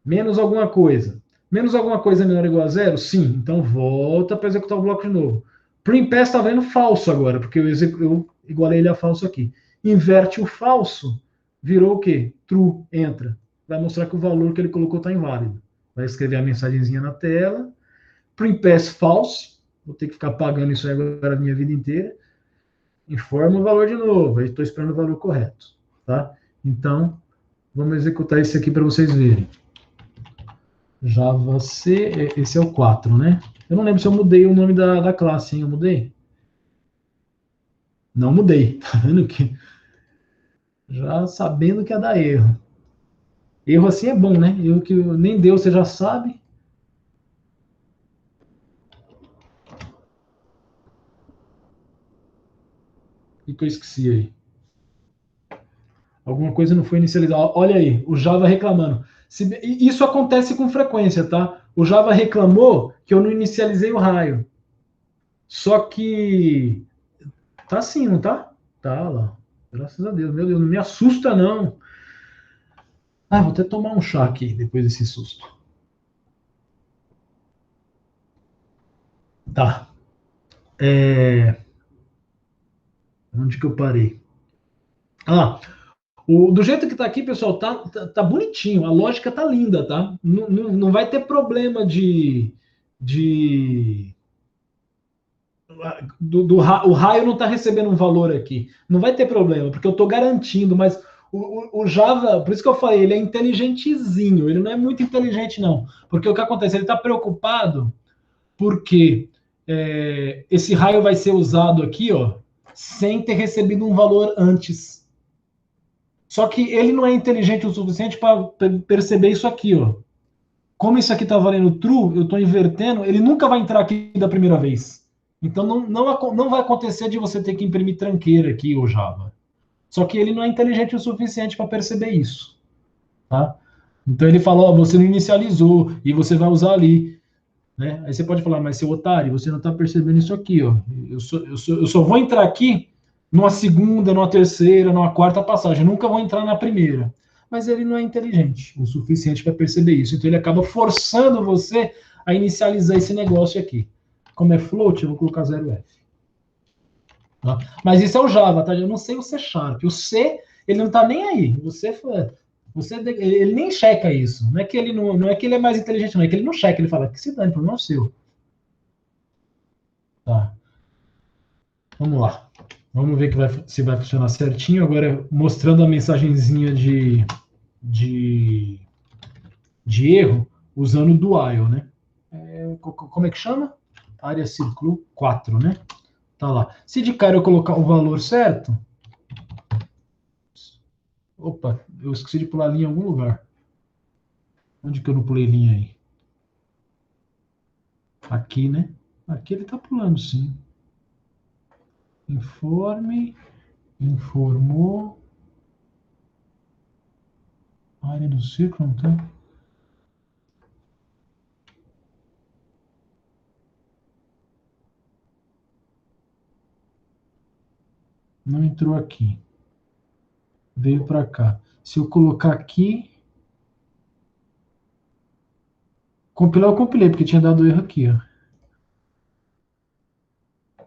[SPEAKER 1] menos alguma coisa. Menos alguma coisa é menor ou igual a 0? Sim. Então volta para executar o bloco de novo. Printpass está vendo falso agora, porque eu igualei ele a falso aqui. Inverte o falso, virou o quê? True, entra. Vai mostrar que o valor que ele colocou está inválido. Vai escrever a mensagenzinha na tela. Printpass false, vou ter que ficar pagando isso aí agora a minha vida inteira. Informa o valor de novo, aí estou esperando o valor correto. Tá? Então, vamos executar isso aqui para vocês verem. Java C, esse é o 4, né? Eu não lembro se eu mudei o nome da classe, hein? Eu mudei? Não mudei. Tá vendo que... Já sabendo que ia dar erro. Erro assim é bom, né? Erro que nem Deus você já sabe. O que eu esqueci aí? Alguma coisa não foi inicializada. Olha aí, o Java reclamando. Isso acontece com frequência, tá? O Java reclamou que eu não inicializei o raio. Só que tá sim, não tá? Tá lá. Graças a Deus. Meu Deus, não me assusta, não. Ah, vou até tomar um chá aqui depois desse susto. Tá. Onde que eu parei? Ah, do jeito que tá aqui, pessoal, tá bonitinho. A lógica tá linda, tá? Não vai ter problema de o raio não está recebendo um valor aqui. Não vai ter problema, porque eu estou garantindo, mas o Java, por isso que eu falei, ele é inteligentezinho, ele não é muito inteligente, não. Porque o que acontece? Ele está preocupado porque esse raio vai ser usado aqui, ó, sem ter recebido um valor antes. Só que ele não é inteligente o suficiente para perceber isso aqui, ó. Como isso aqui está valendo true, eu estou invertendo, ele nunca vai entrar aqui da primeira vez. Então não vai acontecer de você ter que imprimir tranqueira aqui, o Java. Só que ele não é inteligente o suficiente para perceber isso. Tá? Então ele fala, ó, você não inicializou e você vai usar ali. Né? Aí você pode falar, mas seu otário, você não está percebendo isso aqui. Ó. Eu só vou entrar aqui numa segunda, numa terceira, numa quarta passagem. Eu nunca vou entrar na primeira. Mas ele não é inteligente o suficiente para perceber isso. Então ele acaba forçando você a inicializar esse negócio aqui. Como é float, eu vou colocar 0F. Tá? Mas isso é o Java, tá? Eu não sei o C Sharp. O C, ele não tá nem aí. Ele nem checa isso. Não é que ele não é que ele é mais inteligente, não. É que ele não checa. Ele fala que se dane, problema é seu. Tá. Vamos lá. Vamos ver se vai funcionar certinho. Agora, mostrando a mensagenzinha de erro, usando o do while, né? Como é que chama? Área círculo 4, né? Tá lá. Se de cara eu colocar o valor certo... Opa, eu esqueci de pular linha em algum lugar. Onde que eu não pulei linha aí? Aqui, né? Aqui ele tá pulando, sim. Informe, informou. Área do círculo, não tá? Não entrou aqui. Veio para cá. Se eu colocar aqui... Compilar, eu compilei, porque tinha dado erro aqui, ó.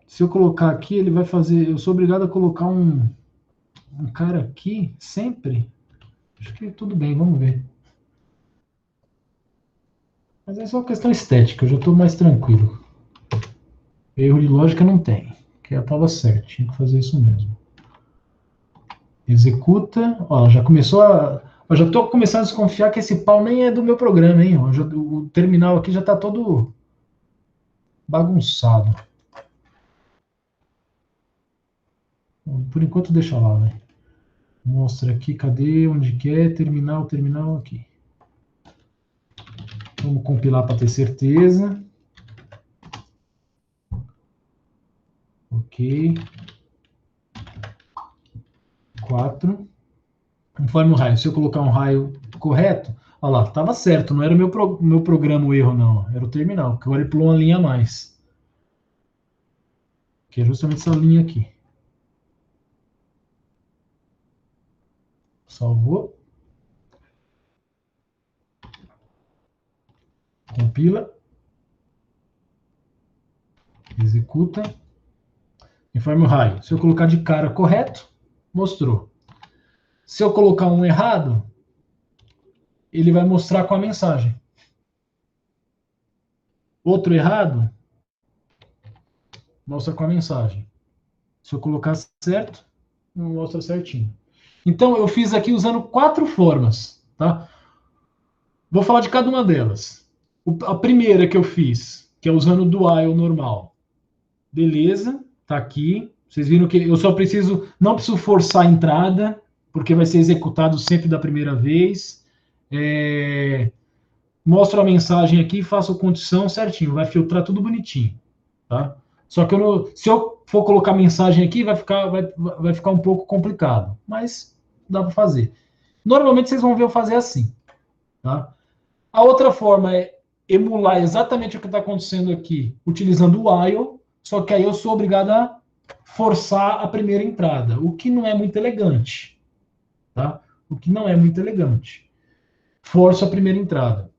[SPEAKER 1] Se eu colocar aqui, ele vai fazer... Eu sou obrigado a colocar um cara aqui, sempre. Acho que tudo bem, vamos ver. Mas é só questão estética, eu já estou mais tranquilo. Erro de lógica não tem, que já estava certo, tinha que fazer isso mesmo. Executa, ó, já começou a... Eu já estou começando a desconfiar que esse pau nem é do meu programa, hein? O terminal aqui já está todo bagunçado. Por enquanto deixa lá, né? Mostra aqui, cadê? Onde que é? Terminal aqui. Vamos compilar para ter certeza. Ok. 4. Informe o raio. Se eu colocar um raio correto, olha lá, estava certo, não era o meu programa o erro, não. Era o terminal, porque agora ele pulou uma linha a mais. Que é justamente essa linha aqui. Salvou. Compila. Executa. Informe o raio. Se eu colocar de cara correto, mostrou. Se eu colocar um errado, ele vai mostrar com a mensagem. Outro errado, mostra com a mensagem. Se eu colocar certo, não mostra certinho. Então, eu fiz aqui usando 4 formas, tá? Vou falar de cada uma delas. A primeira que eu fiz, que é usando o do while normal. Beleza, tá aqui. Vocês viram que eu só não preciso forçar a entrada, porque vai ser executado sempre da primeira vez. Mostro a mensagem aqui, faço a condição certinho, vai filtrar tudo bonitinho, tá? Só que se eu for colocar mensagem aqui, vai ficar um pouco complicado. Mas dá para fazer. Normalmente vocês vão ver eu fazer assim. Tá? A outra forma é emular exatamente o que está acontecendo aqui, utilizando o while, só que aí eu sou obrigado a forçar a primeira entrada, o que não é muito elegante. Tá? O que não é muito elegante. Forço a primeira entrada.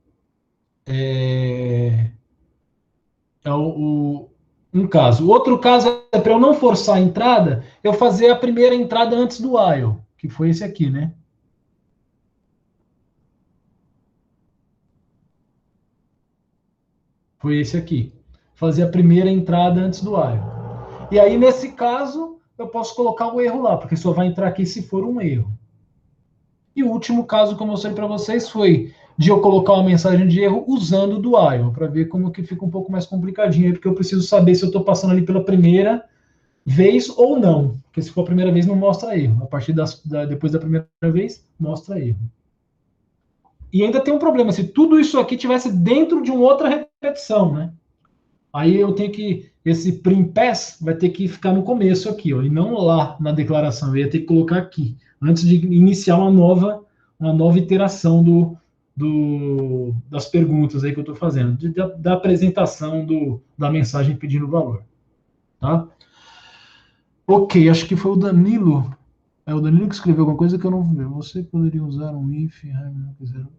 [SPEAKER 1] Um caso. Outro caso é para eu não forçar a entrada, eu fazer a primeira entrada antes do while, que foi esse aqui, né? Foi esse aqui. Fazer a primeira entrada antes do while. E aí, nesse caso, eu posso colocar o erro lá, porque só vai entrar aqui se for um erro. E o último caso que eu mostrei para vocês foi de eu colocar uma mensagem de erro usando o do while, para ver como que fica um pouco mais complicadinho, porque eu preciso saber se eu estou passando ali pela primeira vez ou não. Porque se for a primeira vez, não mostra erro. A partir depois da primeira vez, mostra erro. E ainda tem um problema, se tudo isso aqui tivesse dentro de uma outra repetição, né? Aí eu tenho que, esse prim pass vai ter que ficar no começo aqui, ó, e não lá na declaração, eu ia ter que colocar aqui, antes de iniciar uma nova iteração das perguntas aí que eu estou fazendo, da apresentação da mensagem pedindo valor. Tá? Ok, acho que foi o Danilo. É o Danilo que escreveu alguma coisa que eu não vi. Você poderia usar um if?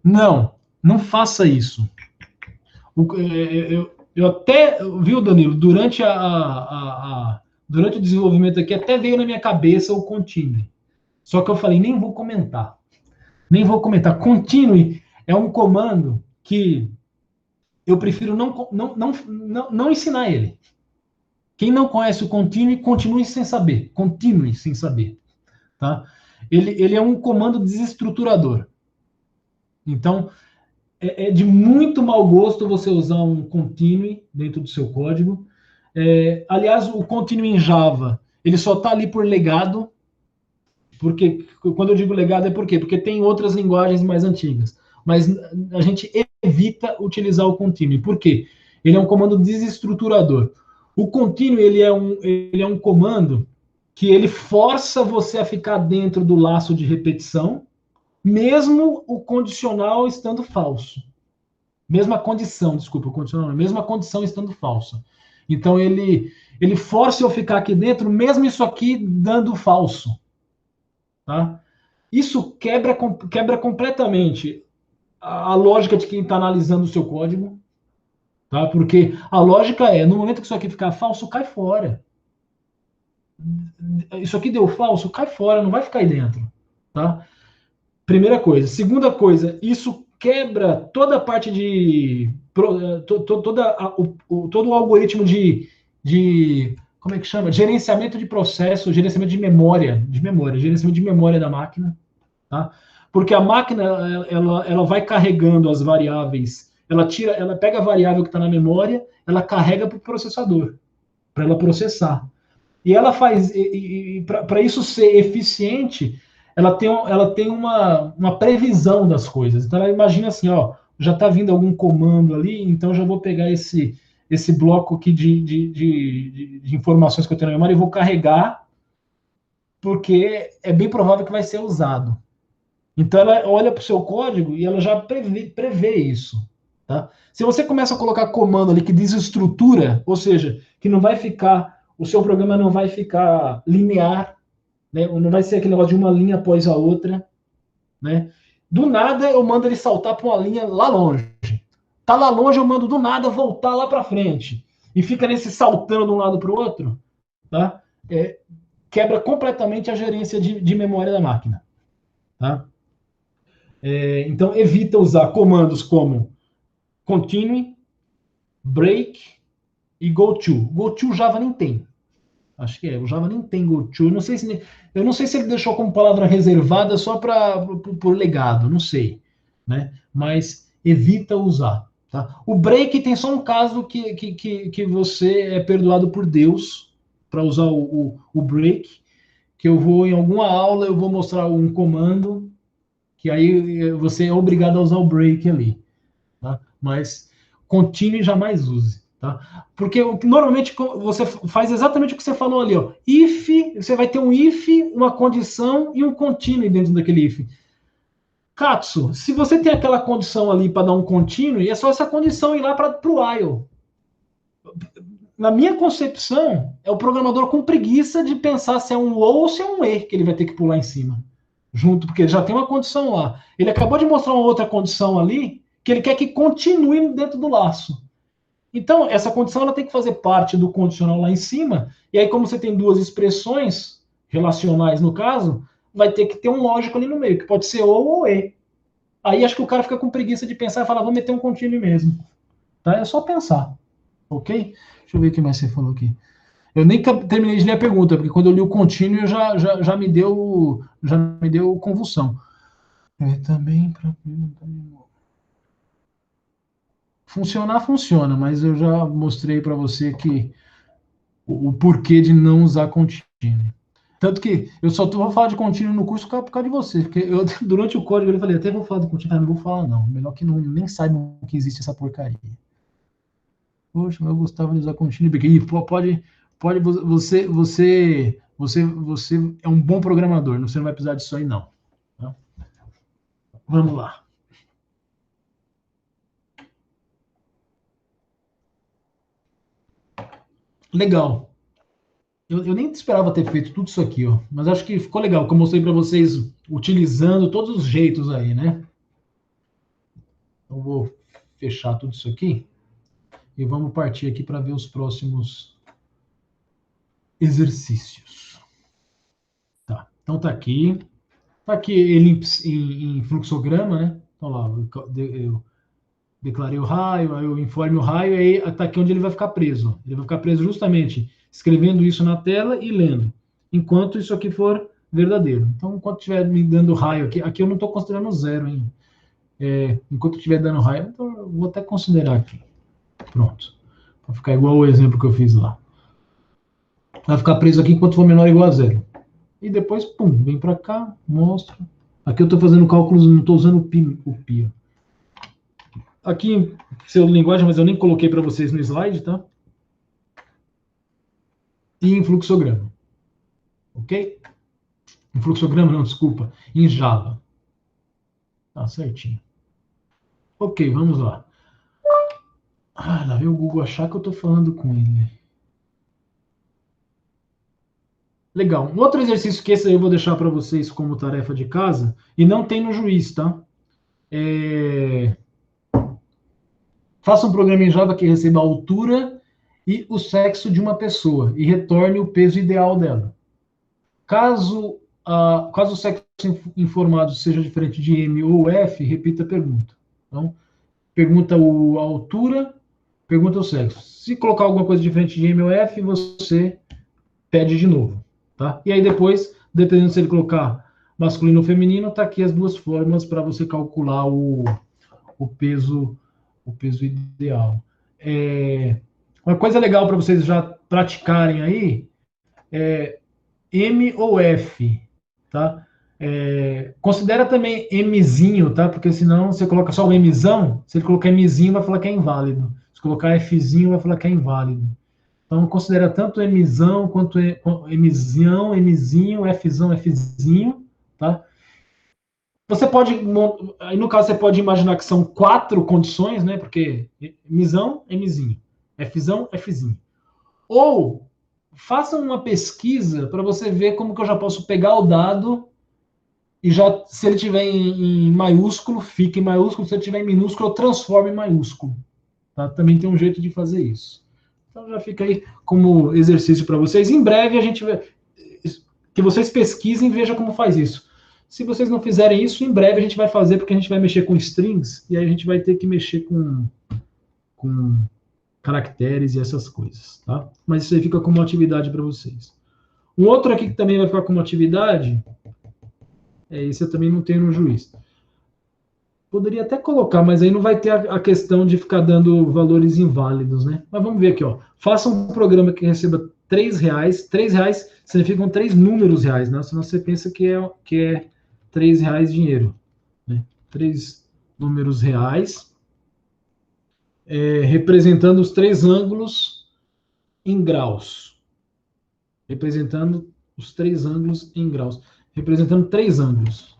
[SPEAKER 1] Não, não faça isso. Eu até, viu, Danilo, durante o desenvolvimento aqui, até veio na minha cabeça o continue. Só que eu falei, nem vou comentar. Nem vou comentar. Continue é um comando que eu prefiro não ensinar ele. Quem não conhece o continue, continue sem saber. Continue sem saber. Tá? Ele é um comando desestruturador. Então, é de muito mau gosto você usar um continue dentro do seu código. Aliás, o continue em Java, ele só está ali por legado, porque quando eu digo legado é por quê? Porque tem outras linguagens mais antigas. Mas a gente evita utilizar o continue. Por quê? Ele é um comando desestruturador. O continue ele é um comando que ele força você a ficar dentro do laço de repetição, mesmo o condicional estando falso. Mesma condição, desculpa, o condicional, mesma condição estando falsa. Então ele força eu ficar aqui dentro, mesmo isso aqui dando falso. Tá? Isso quebra completamente a lógica de quem está analisando o seu código, tá? Porque a lógica é, no momento que isso aqui ficar falso, cai fora. Isso aqui deu falso, cai fora, não vai ficar aí dentro. Tá? Primeira coisa. Segunda coisa, isso quebra toda a parte de. Todo o algoritmo de. Como é que chama? Gerenciamento de processo, gerenciamento de memória. Gerenciamento de memória da máquina. Tá? Porque a máquina ela vai carregando as variáveis. Ela pega a variável que está na memória, ela carrega para o processador, para ela processar. E ela faz, para isso ser eficiente, ela tem uma previsão das coisas. Então ela imagina assim, ó, já está vindo algum comando ali, então já vou pegar esse bloco aqui de informações que eu tenho na memória e vou carregar, porque é bem provável que vai ser usado. Então ela olha para o seu código e ela já prevê isso. Tá? Se você começa a colocar comando ali que desestrutura, ou seja, que não vai ficar, o seu programa não vai ficar linear, né? Não vai ser aquele negócio de uma linha após a outra, né? Do nada eu mando ele saltar para uma linha lá longe. Tá lá longe, eu mando do nada voltar lá para frente. E fica nesse saltando de um lado para o outro, tá? Quebra completamente a gerência de memória da máquina. Tá? Então, evita usar comandos como continue, break e goto. Goto o Java nem tem. Acho que o Java nem tem goto. Eu não sei se ele deixou como palavra reservada só por legado, não sei. Né? Mas evita usar. Tá? O break tem só um caso que você é perdoado por Deus para usar o break, que eu vou, em alguma aula, eu vou mostrar um comando que aí você é obrigado a usar o break ali. Tá? Mas continue jamais use. Tá? Porque normalmente você faz exatamente o que você falou ali, ó. If, você vai ter um if, uma condição e um contínuo dentro daquele if. Katsu, se você tem aquela condição ali para dar um contínuo, é só essa condição ir lá para o while. Na minha concepção, é o programador com preguiça de pensar se é um ou se é um e que ele vai ter que pular em cima. Junto, porque ele já tem uma condição lá. Ele acabou de mostrar uma outra condição ali, que ele quer que continue dentro do laço. Então, essa condição ela tem que fazer parte do condicional lá em cima, e aí, como você tem duas expressões relacionais no caso, vai ter que ter um lógico ali no meio, que pode ser ou e. Aí acho que o cara fica com preguiça de pensar e fala, vou meter um contínuo mesmo. Tá? É só pensar. Ok? Deixa eu ver o que mais você falou aqui. Eu nem terminei de ler a pergunta, porque quando eu li o contínuo já me deu convulsão. Também para funcionar, funciona, mas eu já mostrei para você que o porquê de não usar contínuo. Tanto que eu só vou falar de contínuo no curso por causa de você, porque eu, durante o código eu falei, até vou falar de contínuo, mas não vou falar não. Melhor que nem saibam que existe essa porcaria. Poxa, mas eu gostava de usar contínuo, porque pode você é um bom programador, você não vai precisar disso aí não. Tá? Vamos lá. Legal. Eu nem esperava ter feito tudo isso aqui, ó, mas acho que ficou legal, que eu mostrei para vocês utilizando todos os jeitos aí, né? Então vou fechar tudo isso aqui e vamos partir aqui para ver os próximos exercícios. Tá. Então tá aqui ele em fluxograma, né? Então lá, eu declarei o raio, aí eu informe o raio, aí está aqui onde ele vai ficar preso. Ele vai ficar preso justamente escrevendo isso na tela e lendo, enquanto isso aqui for verdadeiro. Então, enquanto estiver me dando raio aqui eu não estou considerando zero, hein? Enquanto estiver dando raio, então eu vou até considerar aqui. Pronto. Para ficar igual o exemplo que eu fiz lá. Vai ficar preso aqui enquanto for menor ou igual a zero. E depois, pum, vem para cá, mostra. Aqui eu estou fazendo cálculos, não estou usando o pi. Aqui, seu linguagem, mas eu nem coloquei para vocês no slide, tá? E em fluxograma. Ok? Em fluxograma, não, desculpa. Em Java. Tá certinho. Ok, vamos lá. Lá veio o Google achar que eu estou falando com ele. Legal. Um outro exercício que esse aí eu vou deixar para vocês como tarefa de casa, e não tem no juiz, tá? Faça um programa em Java que receba a altura e o sexo de uma pessoa e retorne o peso ideal dela. Caso o sexo informado seja diferente de M ou F, repita a pergunta. Então, pergunta a altura, pergunta o sexo. Se colocar alguma coisa diferente de M ou F, você pede de novo. Tá? E aí depois, dependendo se ele colocar masculino ou feminino, tá aqui as duas formas para você calcular o peso ideal. Uma coisa legal para vocês já praticarem aí é M ou F, tá? Considera também Mzinho, tá? Porque senão você coloca só o Mzão, se ele colocar Mzinho vai falar que é inválido. Se colocar Fzinho vai falar que é inválido. Então considera tanto Mzão quanto Mzão, Mzinho, Fzão, Fzinho, tá? Você pode, aí no caso você pode imaginar que são 4 condições, né? Porque Mzão, Mzinho, Fzão, Fzinho. Ou faça uma pesquisa para você ver como que eu já posso pegar o dado e já, se ele tiver em maiúsculo, fica em maiúsculo, se ele tiver em minúsculo, eu transformo em maiúsculo. Tá? Também tem um jeito de fazer isso. Então já fica aí como exercício para vocês. Em breve a gente vai, que vocês pesquisem e vejam como faz isso. Se vocês não fizerem isso, em breve a gente vai fazer, porque a gente vai mexer com strings, e aí a gente vai ter que mexer com caracteres e essas coisas, tá? Mas isso aí fica como uma atividade para vocês. Um outro aqui que também vai ficar como atividade, esse eu também não tenho no juiz. Poderia até colocar, mas aí não vai ter a questão de ficar dando valores inválidos, né? Mas vamos ver aqui, ó. Faça um programa que receba R$3. R$3 significam 3 números reais, né? Senão você pensa que é R$3 dinheiro, né? 3 números reais. representando os três ângulos em graus. Representando os três ângulos em graus. Representando três ângulos.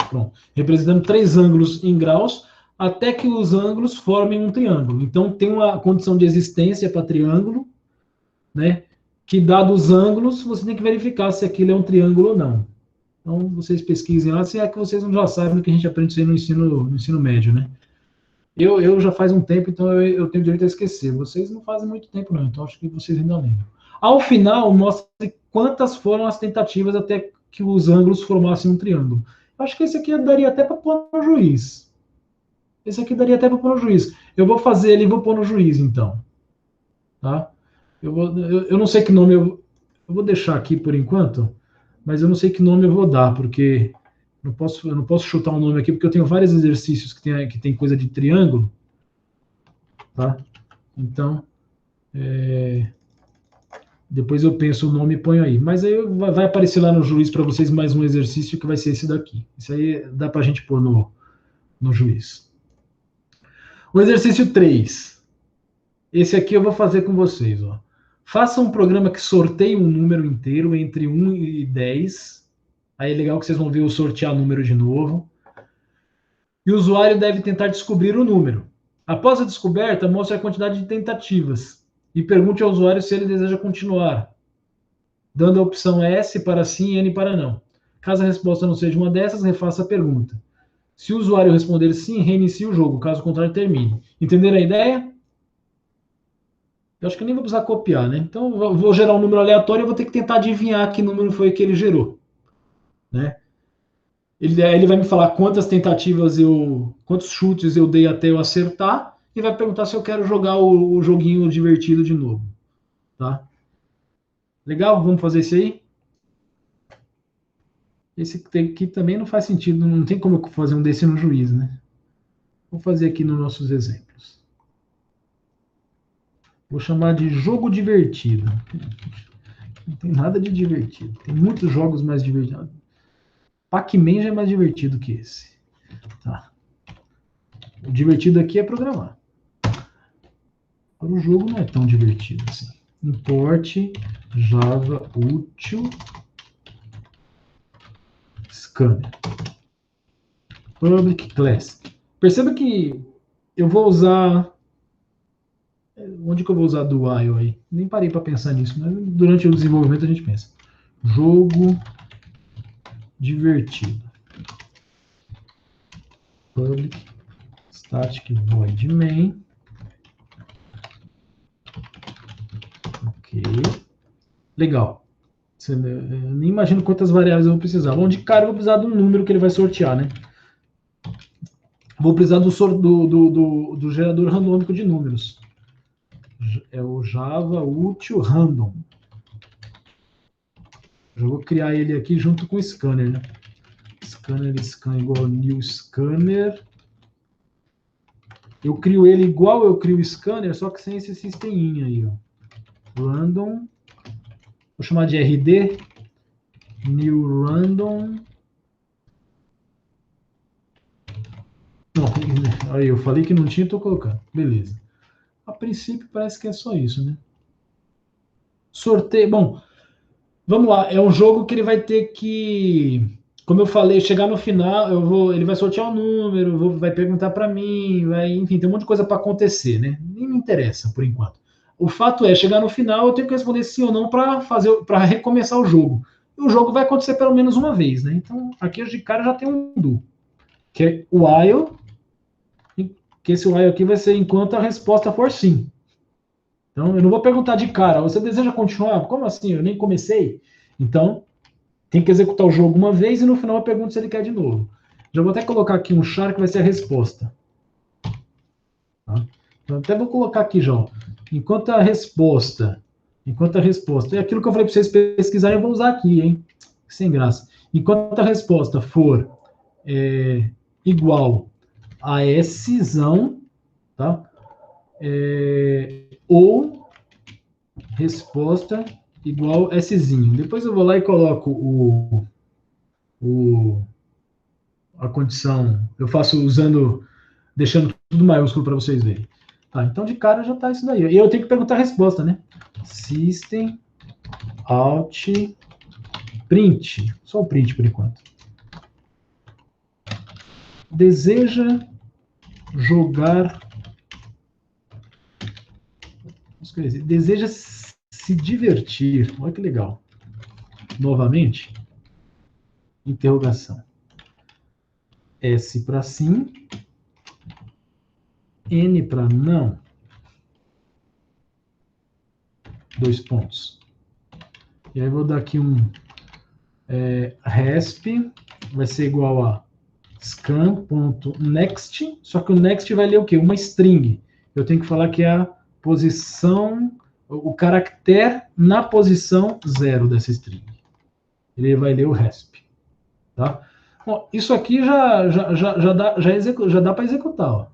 [SPEAKER 1] Pronto. Representando três ângulos em graus, até que os ângulos formem um triângulo. Então, tem uma condição de existência para triângulo, né? Que, dados os ângulos, você tem que verificar se aquilo é um triângulo ou não. Então, vocês pesquisem lá, se é que vocês não já sabem do que a gente aprende isso aí no ensino médio, né? Eu já faz um tempo, então eu tenho direito a esquecer. Vocês não fazem muito tempo, não, então acho que vocês ainda lembram. Ao final, mostra quantas foram as tentativas até que os ângulos formassem um triângulo. Eu acho que esse aqui daria até para pôr no juiz. Esse aqui daria até para pôr no juiz. Eu vou fazer ele e vou pôr no juiz, então. Tá? Eu não sei que nome eu vou deixar aqui por enquanto, mas eu não sei que nome eu vou dar, porque eu não posso chutar um nome aqui, porque eu tenho vários exercícios que tem coisa de triângulo. Tá? Então, depois eu penso o nome e ponho aí. Mas aí vai aparecer lá no juiz para vocês mais um exercício que vai ser esse daqui. Isso aí dá para a gente pôr no juiz. O exercício 3. Esse aqui eu vou fazer com vocês. Ó. Faça um programa que sorteie um número inteiro entre 1 e 10. Aí é legal que vocês vão ver o sortear número de novo. E o usuário deve tentar descobrir o número. Após a descoberta, mostre a quantidade de tentativas. E pergunte ao usuário se ele deseja continuar, dando a opção S para sim e N para não. Caso a resposta não seja uma dessas, refaça a pergunta. Se o usuário responder sim, reinicie o jogo. Caso contrário, termine. Entenderam a ideia? Eu acho que eu nem vou precisar copiar, né? Então, eu vou gerar um número aleatório e vou ter que tentar adivinhar que número foi que ele gerou. Né? Ele vai me falar quantas tentativas quantos chutes eu dei até eu acertar e vai perguntar se eu quero jogar o joguinho divertido de novo. Tá? Legal? Vamos fazer isso aí? Esse aqui também não faz sentido, não tem como eu fazer um desse no juiz, né? Vou fazer aqui nos nossos exemplos. Vou chamar de jogo divertido. Não tem nada de divertido. Tem muitos jogos mais divertidos. Pac-Man já é mais divertido que esse. Tá. O divertido aqui é programar. O jogo não é tão divertido assim. Import Java útil Scanner. Public Class. Perceba que eu vou usar... Onde que eu vou usar do while aí? Nem parei para pensar nisso, mas durante o desenvolvimento a gente pensa. Jogo divertido. Public static void main. Ok. Legal. Eu nem imagino quantas variáveis eu vou precisar. Bom, de cara eu vou precisar de um número que ele vai sortear, né? Vou precisar do gerador randômico de números. É o Java útil random. Já vou criar ele aqui junto com o scanner, né? Scanner igual new scanner. Eu crio ele igual eu crio o scanner, só que sem esse sisteminha aí, ó. Random. Vou chamar de RD. New random. Não, aí eu falei que não tinha, estou colocando. Beleza. A princípio parece que é só isso, né? Sorteio. Bom, vamos lá. É um jogo que ele vai ter que, como eu falei, chegar no final, ele vai sortear um número, vai perguntar para mim, enfim, tem um monte de coisa para acontecer, né? Nem me interessa por enquanto. O fato é, chegar no final, eu tenho que responder sim ou não para recomeçar o jogo. E o jogo vai acontecer pelo menos uma vez, né? Então, aqui de cara já tem um do, que é o while, que esse while aqui vai ser enquanto a resposta for sim. Então, eu não vou perguntar de cara, você deseja continuar? Como assim? Eu nem comecei. Então, tem que executar o jogo uma vez e no final eu pergunto se ele quer de novo. Já vou até colocar aqui um char que vai ser a resposta. Tá? Então, até vou colocar aqui já. Enquanto a resposta. É aquilo que eu falei para vocês pesquisarem, eu vou usar aqui, hein? Sem graça. Enquanto a resposta for igual a S-zão, tá? Ou resposta igual Szinho. Depois eu vou lá e coloco a condição. Eu faço deixando tudo maiúsculo para vocês verem. Tá, então de cara já tá isso daí. E eu tenho que perguntar a resposta, né? System out print. Só o print por enquanto. Deseja jogar. Deseja se divertir. Olha que legal. Novamente. Interrogação. S para sim. N para não. 2 pontos. E aí eu vou dar aqui um resp. Vai ser igual a scan.next. Só que o next vai ler o quê? Uma string. Eu tenho que falar que é a posição, o caractere na posição 0 dessa string. Ele vai ler o resp. Tá? Bom, isso aqui já dá para executar. Ó.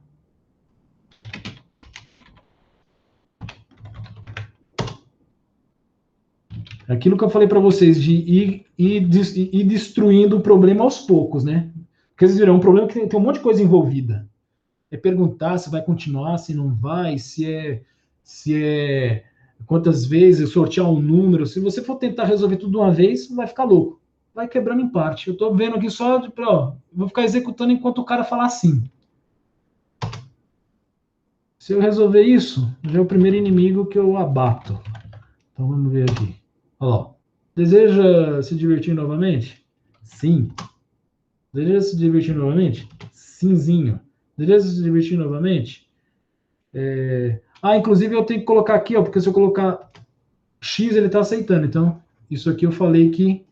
[SPEAKER 1] Aquilo que eu falei para vocês de ir destruindo o problema aos poucos, né? Porque vocês viram, é um problema que tem um monte de coisa envolvida. É perguntar se vai continuar, se não vai, se é quantas vezes, sortear um número. Se você for tentar resolver tudo de uma vez, vai ficar louco. Vai quebrando em parte. Eu estou vendo aqui só, vou ficar executando enquanto o cara falar assim. Se eu resolver isso, já é o primeiro inimigo que eu abato. Então vamos ver aqui. Olha lá. Deseja se divertir novamente? Sim. Deseja se divertir novamente? Simzinho. Deseja se divertir novamente? Inclusive eu tenho que colocar aqui, ó, porque se eu colocar X, ele está aceitando. Então, isso aqui eu falei que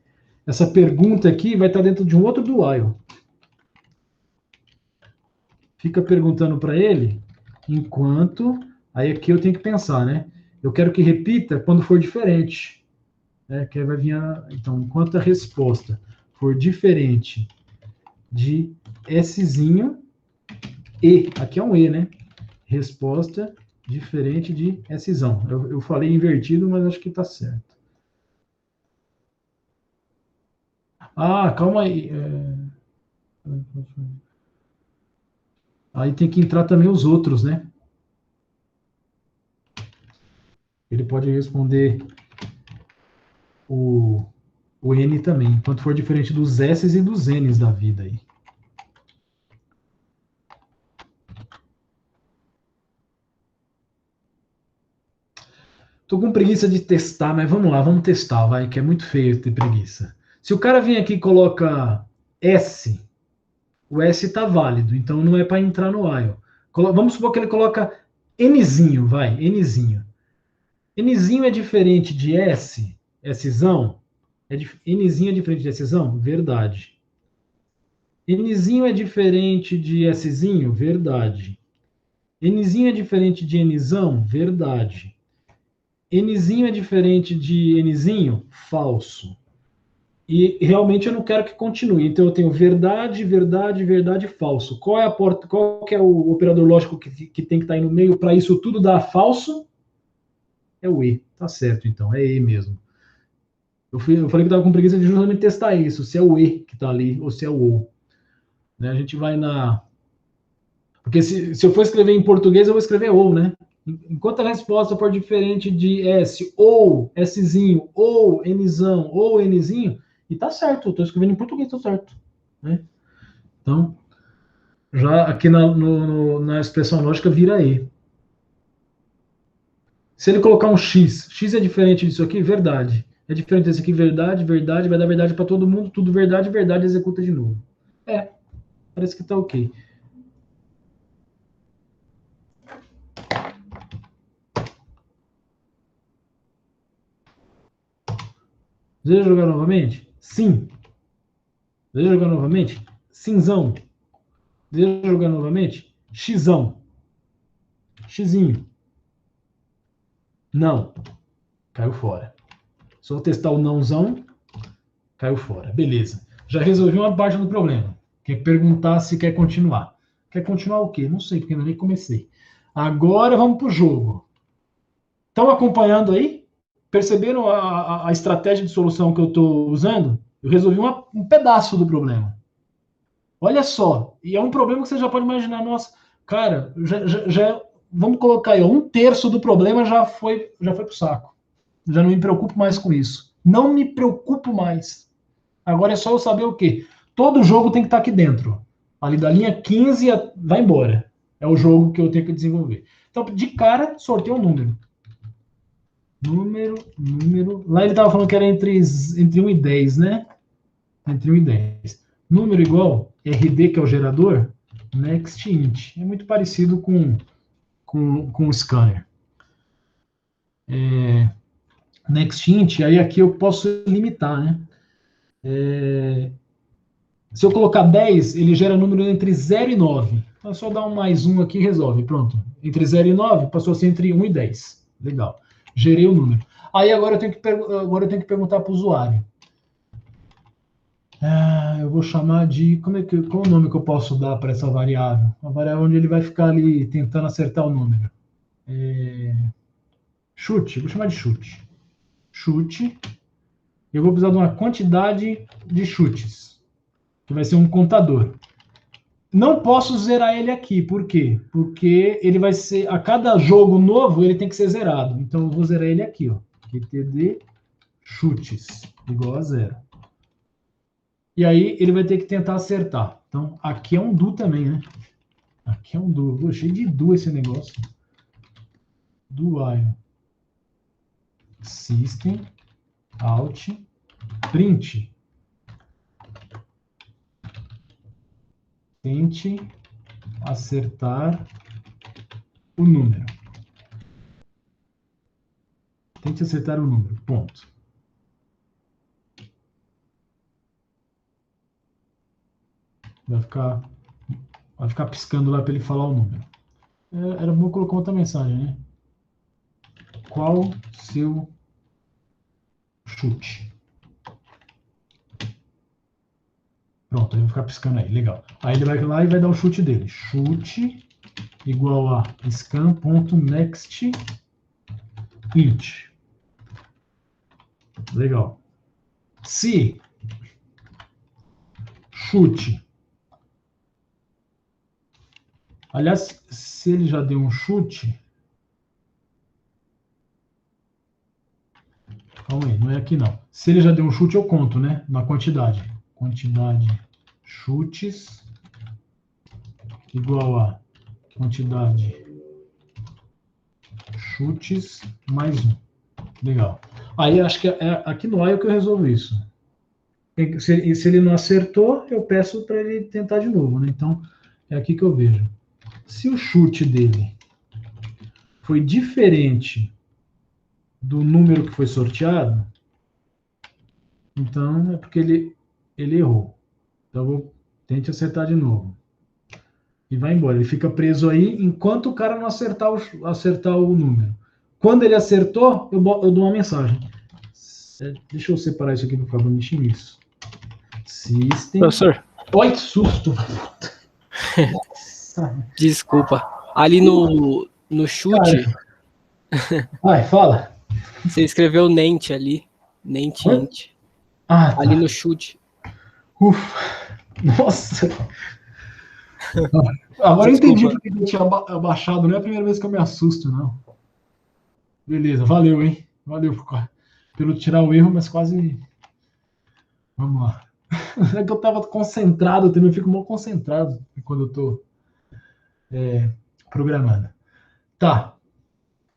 [SPEAKER 1] essa pergunta aqui vai estar dentro de um outro do while. Fica perguntando para ele, enquanto... Aí aqui eu tenho que pensar, né? Eu quero que repita quando for diferente. Que vai vir então, enquanto a resposta for diferente de Szinho, E, aqui é um E, né? Resposta diferente de Szão. Eu falei invertido, mas acho que está certo. Calma aí. Aí tem que entrar também os outros, né? Ele pode responder o N também, enquanto for diferente dos S e dos Ns da vida aí. Tô com preguiça de testar, mas vamos lá, vamos testar, vai, que é muito feio ter preguiça. Se o cara vem aqui e coloca S, o S tá válido, então não é para entrar no while. Vamos supor que ele coloca Nzinho, vai, Nzinho. Nzinho é diferente de S, Szão? Nzinho é diferente de Szão? Verdade. Nzinho é diferente de Szinho? Verdade. Nzinho é diferente de Nzão? Verdade. Nzinho é diferente de Nzinho? Falso. E realmente eu não quero que continue. Então eu tenho verdade, verdade, verdade, falso. Qual que é o operador lógico que tem que estar aí no meio para isso tudo dar falso? É o E. Tá certo, então. É E mesmo. Eu falei que estava com preguiça de justamente testar isso, se é o E que está ali ou se é o O. Né? A gente vai na... Porque se eu for escrever em português, eu vou escrever ou, né? Enquanto a resposta for diferente de S, ou Szinho, ou Nzão, ou Nzinho, e tá certo, eu estou escrevendo em português, tá certo. Né? Então, já aqui na expressão lógica vira E. Se ele colocar um X, X é diferente disso aqui? Verdade. É diferente desse aqui? Verdade, verdade, vai dar verdade para todo mundo, tudo verdade, verdade, executa de novo. Parece que tá ok. Deseja jogar novamente? Sim. Deseja jogar novamente? Simzão. Deseja jogar novamente? Xzão. Xzinho. Não. Caiu fora. Se eu testar o nãozão, caiu fora. Beleza. Já resolvi uma parte do problema. Quer perguntar se quer continuar. Quer continuar o quê? Não sei, porque ainda nem comecei. Agora vamos para o jogo. Estão acompanhando aí? Perceberam a estratégia de solução que eu estou usando? Eu resolvi um pedaço do problema. Olha só. E é um problema que você já pode imaginar. Nossa, cara, vamos colocar aí, 1/3 do problema já foi pro saco. Já não me preocupo mais com isso. Não me preocupo mais. Agora é só eu saber o quê? Todo jogo tem que estar aqui dentro. Ali da linha 15 vai embora. É o jogo que eu tenho que desenvolver. Então, de cara, sorteio um número. Número. Lá ele estava falando que era entre 1 e 10, né? Entre 1 e 10. Número igual RD, que é o gerador, next int. É muito parecido com o scanner. Next int, aí aqui eu posso limitar, né? Se eu colocar 10, ele gera número entre 0 e 9. Então é só dar um mais 1 aqui e resolve. Pronto. Entre 0 e 9, passou a ser entre 1 e 10. Legal. Gerei o número. Aí agora eu tenho que perguntar para o usuário. Eu vou chamar de... Qual o nome que eu posso dar para essa variável? Uma variável onde ele vai ficar ali tentando acertar o número. Chute. Vou chamar de chute. Chute. Eu vou precisar de uma quantidade de chutes, que vai ser um contador. Não posso zerar ele aqui. Por quê? Porque ele vai ser... A cada jogo novo, ele tem que ser zerado. Então, eu vou zerar ele aqui, ó. QTD chutes igual a 0. E aí, ele vai ter que tentar acertar. Então, aqui é um do também, né? Aqui é um do. Pô, cheio de do esse negócio. Do while. System. Out. Print. Tente acertar o número. Tente acertar o número. Ponto. Vai ficar piscando lá para ele falar o número. Era bom colocar outra mensagem, né? Qual seu chute? Pronto, ele vai ficar piscando aí. Legal. Aí ele vai lá e vai dar o chute dele. Chute igual a scan.next int. Legal. Se chute... Aliás, se ele já deu um chute... Calma aí, não é aqui não. Se ele já deu um chute, eu conto, né? Na quantidade. Quantidade chutes igual a quantidade chutes mais 1. Legal. Aí acho que é aqui no while que eu resolvo isso. Se ele não acertou, eu peço para ele tentar de novo, né? Então, é aqui que eu vejo. Se o chute dele foi diferente do número que foi sorteado, então é porque ele errou. Então, tente acertar de novo. E vai embora. Ele fica preso aí enquanto o cara não acertar o número. Quando ele acertou, eu dou uma mensagem. Deixa eu separar isso aqui para ficar bonitinho. Isso. System.
[SPEAKER 4] Professor.
[SPEAKER 1] Olha que susto.
[SPEAKER 4] Desculpa. Ali no chute...
[SPEAKER 1] Vai, fala.
[SPEAKER 4] Você escreveu Nent ali. Nent int.
[SPEAKER 1] Tá.
[SPEAKER 4] Ali no chute.
[SPEAKER 1] Ufa. Nossa. Agora eu entendi porque eu tinha abaixado. Não é a primeira vez que eu me assusto, não. Beleza, valeu, hein? Valeu pelo tirar o erro, mas quase... Vamos lá. É que eu tava concentrado, eu também fico mal concentrado quando eu tô programando. Tá.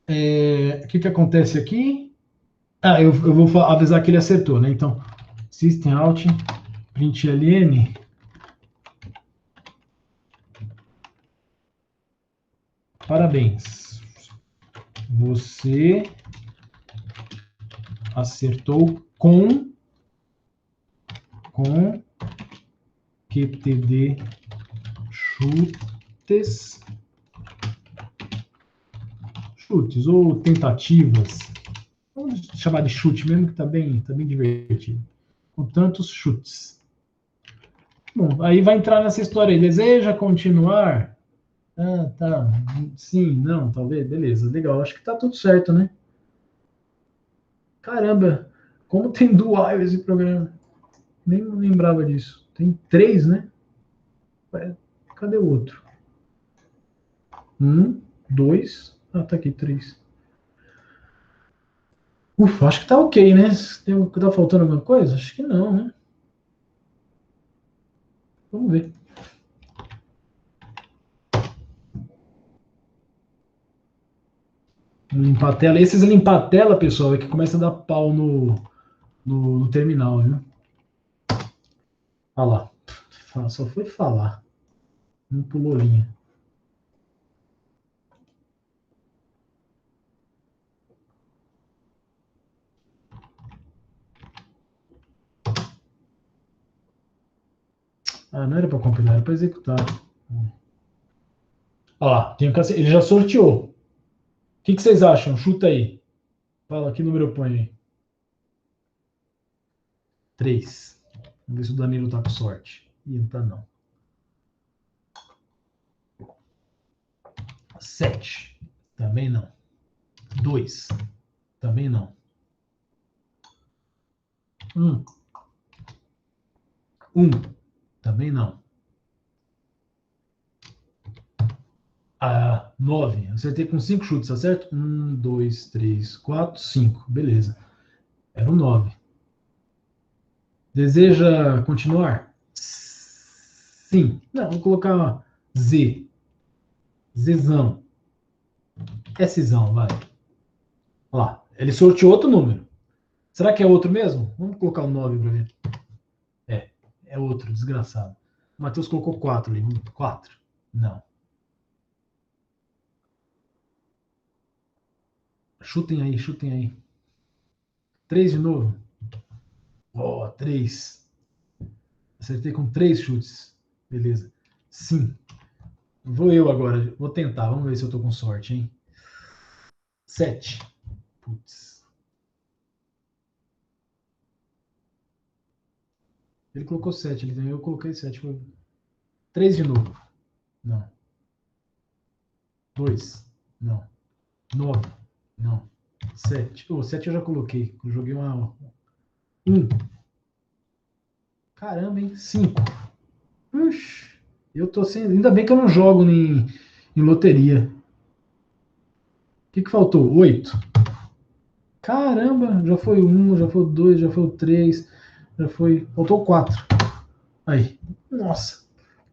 [SPEAKER 1] O que acontece aqui? Eu vou avisar que ele acertou, né? Então, system out, println. Parabéns. Você acertou com QTD chutes ou tentativas. Vamos chamar de chute mesmo, que tá bem divertido. Com tantos chutes. Bom, aí vai entrar nessa história aí. Deseja continuar? Tá. Sim, não, talvez. Beleza, legal. Acho que tá tudo certo, né? Caramba, como tem dual esse programa? Nem lembrava disso. Tem 3, né? Cadê o outro? 2. Ah, tá aqui, 3. Ufa, acho que tá ok, né? Tá faltando alguma coisa? Acho que não, né? Vamos ver. Limpar a tela. Esses limpar a tela, pessoal, é que começa a dar pau no terminal, viu? Olha lá. Só foi falar. Não pulou linha. Ah, não era para compilar, era para executar. Olha lá, ele já sorteou. O que vocês acham? Chuta aí. Fala, que número eu ponho aí? 3. Vamos ver se o Danilo tá com sorte. Ih, não tá não. 7. Também não. 2. Também não. 1. 1. Também não. 9. Acertei com 5 chutes, tá certo? 1, 2, 3, 4, 5. Beleza. Era o 9. Deseja continuar? Sim. Não, vou colocar Z. Zzão. Szão, vai. Olha lá. Ele sorteou outro número. Será que é outro mesmo? Vamos colocar o 9 para ver. É outro, desgraçado. O Matheus colocou 4 ali. 4? Não. Chutem aí, chutem aí. 3 de novo. Ó, 3. Acertei com 3 chutes. Beleza. Sim. Vou eu agora. Vou tentar. Vamos ver se eu tô com sorte, hein? 7. Putz. Ele colocou 7 ali também. Eu coloquei 7. 3 de novo. Não. 2. Não. 9. Não. 7. 7 eu já coloquei. Eu joguei uma. 1. Caramba, hein? 5. Ux, eu tô sem. Ainda bem que eu não jogo em loteria. O que faltou? 8. Caramba, já foi o 1, já foi o 2, já foi o 3, já foi. Faltou 4. Aí. Nossa.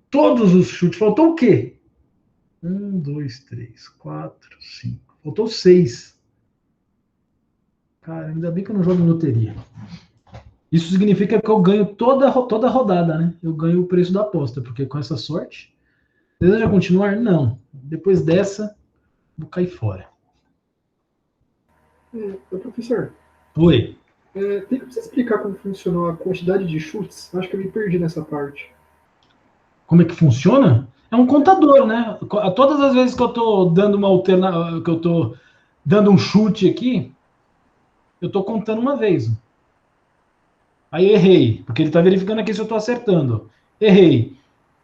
[SPEAKER 1] Todos os chutes. Faltou o quê? 1, 2, 3, 4, 5. Faltou 6. Cara, ainda bem que eu não jogo em loteria. Isso significa que eu ganho toda a rodada, né? Eu ganho o preço da aposta, porque com essa sorte. Deseja continuar? Não. Depois dessa, vou cair fora.
[SPEAKER 5] Professor,
[SPEAKER 1] Oi.
[SPEAKER 5] tem como você explicar como funcionou a quantidade de chutes? Acho que eu me perdi nessa parte.
[SPEAKER 1] Como é que funciona? É um contador, né? Todas as vezes que eu estou dando que eu estou dando um chute aqui, eu estou contando uma vez. Aí errei, porque ele está verificando aqui se eu estou acertando. Errei.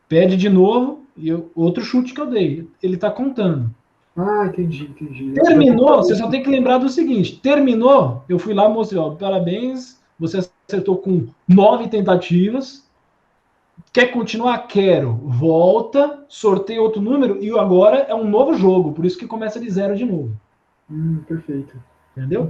[SPEAKER 1] Pede de novo e outro chute que eu dei. Ele está contando.
[SPEAKER 5] Ah, entendi.
[SPEAKER 1] Terminou, você só tem que lembrar do seguinte: terminou, eu fui lá e mostrei, ó, parabéns, você acertou com 9 tentativas. Quer continuar? Quero. Volta, sorteia outro número e agora é um novo jogo, por isso que começa de 0 de novo.
[SPEAKER 5] Perfeito.
[SPEAKER 1] Entendeu?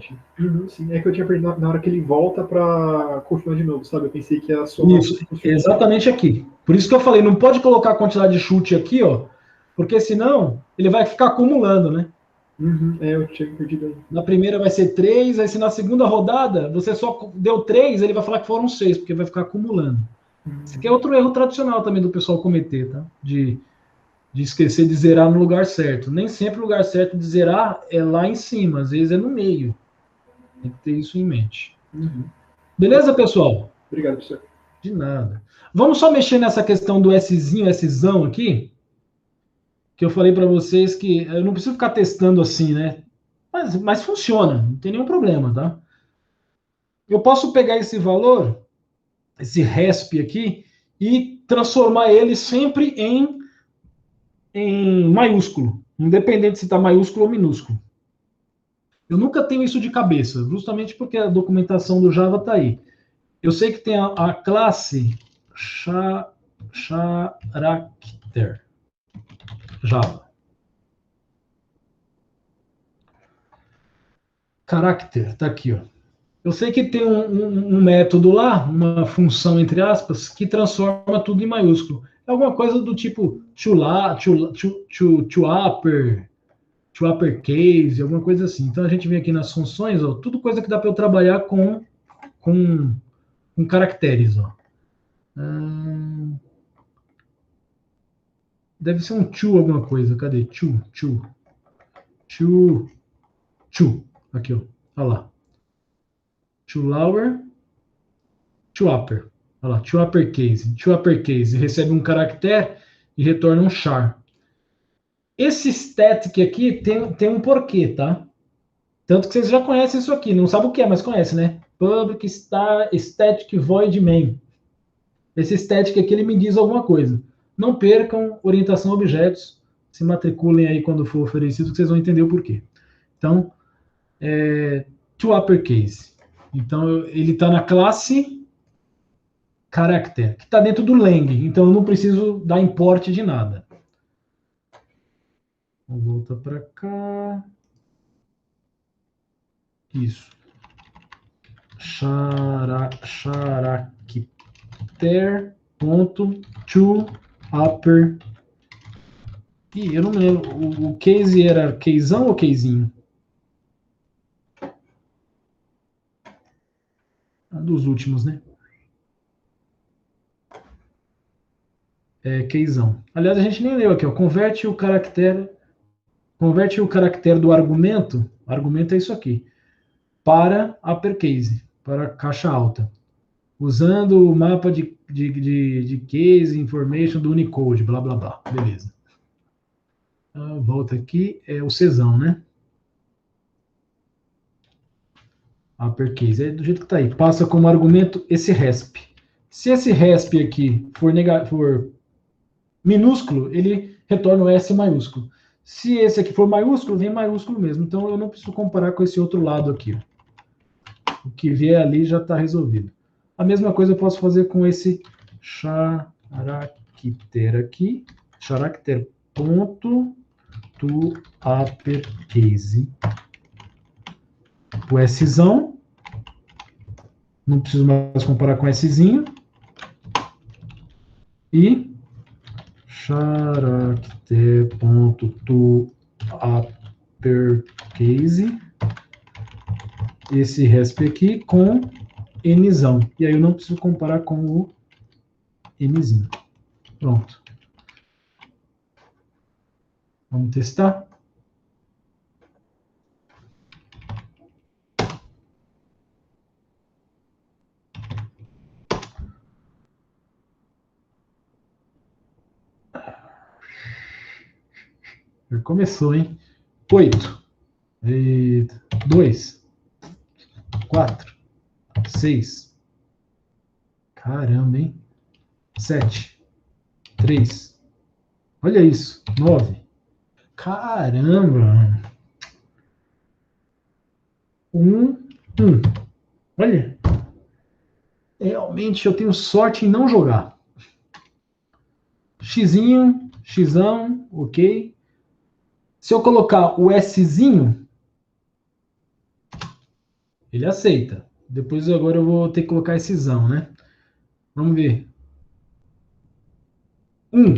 [SPEAKER 5] Sim. É que eu tinha perdido na hora que ele volta para continuar de novo, sabe? Eu pensei que ia somar.
[SPEAKER 1] Isso, exatamente aqui. Por isso que eu falei, não pode colocar a quantidade de chute aqui, ó, porque senão ele vai ficar acumulando, né?
[SPEAKER 5] Eu tinha perdido aí.
[SPEAKER 1] Na primeira vai ser 3, aí se na segunda rodada você só deu 3, ele vai falar que foram 6, porque vai ficar acumulando. Esse aqui é outro erro tradicional também do pessoal cometer, tá? De esquecer de zerar no lugar certo. Nem sempre o lugar certo de zerar é lá em cima, às vezes é no meio. Tem que ter isso em mente. Beleza, pessoal?
[SPEAKER 5] Obrigado, professor.
[SPEAKER 1] De nada. Vamos só mexer nessa questão do Szinho, Szão aqui, que eu falei para vocês que eu não preciso ficar testando assim, né? Mas funciona, não tem nenhum problema, tá? Eu posso pegar esse valor, esse RESP aqui, e transformar ele sempre em maiúsculo, independente se está maiúsculo ou minúsculo. Eu nunca tenho isso de cabeça, justamente porque a documentação do Java está aí. Eu sei que tem a classe character Java. Character, tá aqui, ó. Eu sei que tem um método lá, uma função, entre aspas, que transforma tudo em maiúsculo. É alguma coisa do tipo to uppercase, alguma coisa assim. Então a gente vem aqui nas funções, ó, tudo coisa que dá para eu trabalhar com caracteres, ó. Deve ser um to alguma coisa. Cadê? To. Aqui, ó. Olha lá. To lower, to upper. Olha lá, to uppercase. To uppercase recebe um caractere e retorna um char. Esse static aqui tem um porquê, tá? Tanto que vocês já conhecem isso aqui. Não sabe o que é, mas conhece, né? Public static void main. Esse static aqui ele me diz alguma coisa. Não percam orientação a objetos. Se matriculem aí quando for oferecido, que vocês vão entender o porquê. Então, to uppercase. Então, ele está na classe character, que está dentro do lang. Então, eu não preciso dar import de nada. Vamos voltar para cá. Isso. Character.to upper. Ih, eu não lembro. O case era caseão ou casezinho? Dos últimos, né? É caseão. Aliás, a gente nem leu aqui, ó. Converte o caractere do argumento é isso aqui, para uppercase, para caixa alta, usando o mapa de case information do Unicode, blá blá blá. Beleza. Volta aqui, é o Czão, né? Uppercase, é do jeito que está aí. Passa como argumento esse resp. Se esse resp aqui for minúsculo, ele retorna o S maiúsculo. Se esse aqui for maiúsculo, vem maiúsculo mesmo. Então eu não preciso comparar com esse outro lado aqui. O que vier ali já está resolvido. A mesma coisa eu posso fazer com esse character aqui. Character.to uppercase. O Szão. Não preciso mais comparar com Szinho. E character.to uppercase. Esse resp aqui com Nzão. E aí eu não preciso comparar com o Nzinho. Pronto. Vamos testar? Já começou, hein? 8. 2. 4. 6. Caramba, hein? 7. 3. Olha isso. 9. Caramba. 1. Olha. Realmente eu tenho sorte em não jogar. Xão, ok. Se eu colocar o Szinho, ele aceita. Depois agora eu vou ter que colocar esse zão, né? Vamos ver. 1.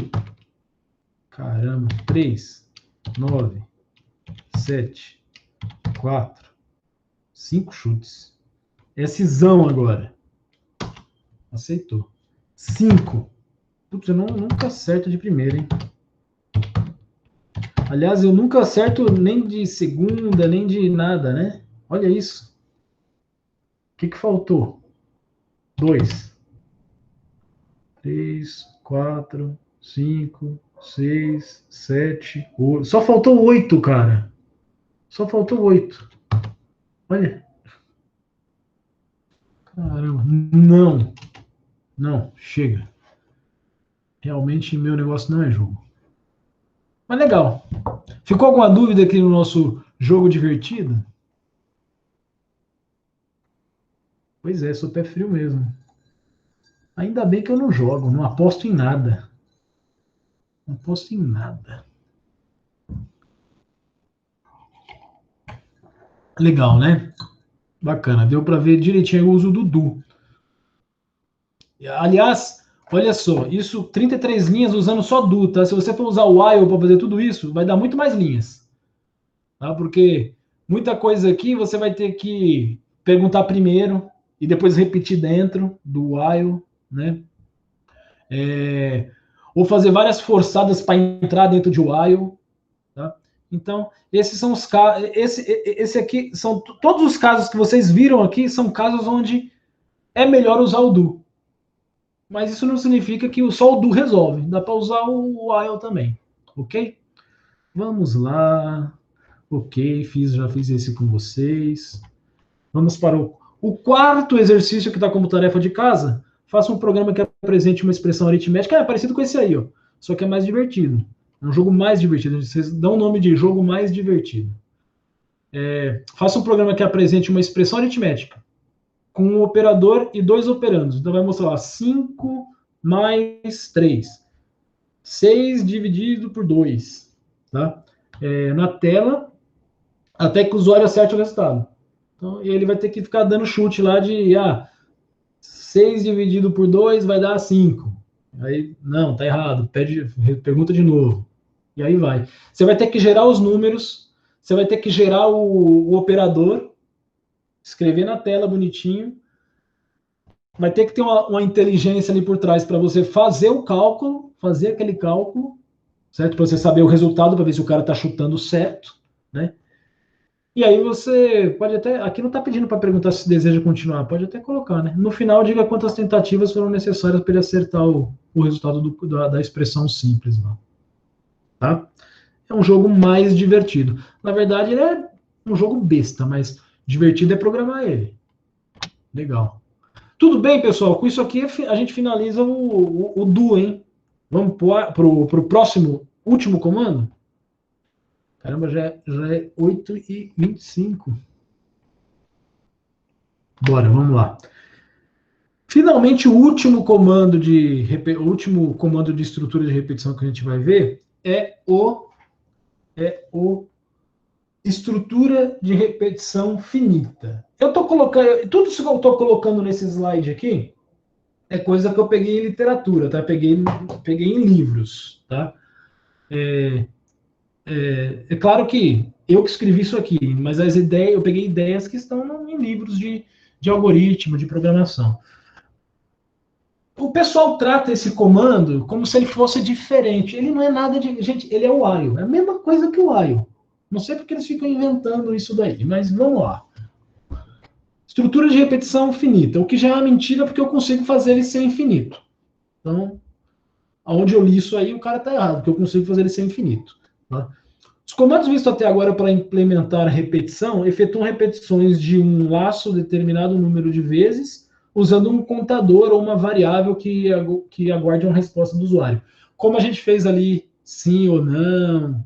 [SPEAKER 1] Caramba. 3. 9. 7. 4. 5 chutes. Esse zão agora. Aceitou. 5. Putz, eu nunca acerto de primeira, hein? Aliás, eu nunca acerto nem de segunda, nem de nada, né? Olha isso. O que faltou? 2. 3, 4, 5, 6, 7, 8. Só faltou 8, cara. Só faltou 8. Olha. Caramba. Não, chega. Realmente meu negócio não é jogo. Mas legal. Ficou alguma dúvida aqui no nosso jogo divertido? Pois é, sou pé frio mesmo. Ainda bem que eu não jogo, não aposto em nada. Não aposto em nada. Legal, né? Bacana, deu para ver direitinho o uso do do. Aliás, olha só, isso 33 linhas usando só do, tá? Se você for usar o while para fazer tudo isso, vai dar muito mais linhas, tá? Porque muita coisa aqui você vai ter que perguntar primeiro e depois repetir dentro do while, né? Ou fazer várias forçadas para entrar dentro de while, tá? Então, esses são os casos. Esse aqui são todos os casos que vocês viram aqui são casos onde é melhor usar o do. Mas isso não significa que só o do resolve. Dá para usar o while também, ok? Vamos lá. Ok, já fiz esse com vocês. Vamos para o quarto exercício que está como tarefa de casa. Faça um programa que apresente uma expressão aritmética. É parecido com esse aí, ó. Só que é mais divertido. É um jogo mais divertido. Vocês dão o nome de jogo mais divertido. Faça um programa que apresente uma expressão aritmética com um operador e dois operandos. Então vai mostrar lá 5 mais 3. 6 dividido por 2. Tá? Na tela, até que o usuário acerte o resultado. Então, ele vai ter que ficar dando chute lá de 6 dividido por 2 vai dar 5. Aí, não, tá errado. Pergunta de novo. E aí vai. Você vai ter que gerar os números, você vai ter que gerar o operador, escrever na tela bonitinho. Vai ter que ter uma inteligência ali por trás para você fazer o cálculo, fazer aquele cálculo, certo? Para você saber o resultado, para ver se o cara está chutando certo, né? E aí você pode até... Aqui não está pedindo para perguntar se deseja continuar, pode até colocar, né? No final, diga quantas tentativas foram necessárias para ele acertar o resultado da expressão simples, lá, tá? É um jogo mais divertido. Na verdade, ele é um jogo besta, mas divertido é programar ele. Legal. Tudo bem, pessoal? Com isso aqui a gente finaliza o do, hein? Vamos para o próximo, último comando? Caramba, já é 8h25. Bora, vamos lá. Finalmente, o último comando de estrutura de repetição que a gente vai ver é o estrutura de repetição finita. Eu estou colocando tudo isso que eu estou colocando nesse slide aqui é coisa que eu peguei em literatura, tá? Peguei em livros, tá? É claro que eu que escrevi isso aqui, mas eu peguei ideias que estão em livros de algoritmo, de programação. O pessoal trata esse comando como se ele fosse diferente. Ele não é nada de... Gente, ele é o while. É a mesma coisa que o while. Não sei porque eles ficam inventando isso daí, mas vamos lá. Estrutura de repetição finita, o que já é uma mentira porque eu consigo fazer ele ser infinito. Então, aonde eu li isso aí, o cara está errado, porque eu consigo fazer ele ser infinito. Tá? Os comandos vistos até agora para implementar repetição efetuam repetições de um laço determinado número de vezes, usando um contador ou uma variável que aguarde uma resposta do usuário. Como a gente fez ali, sim ou não,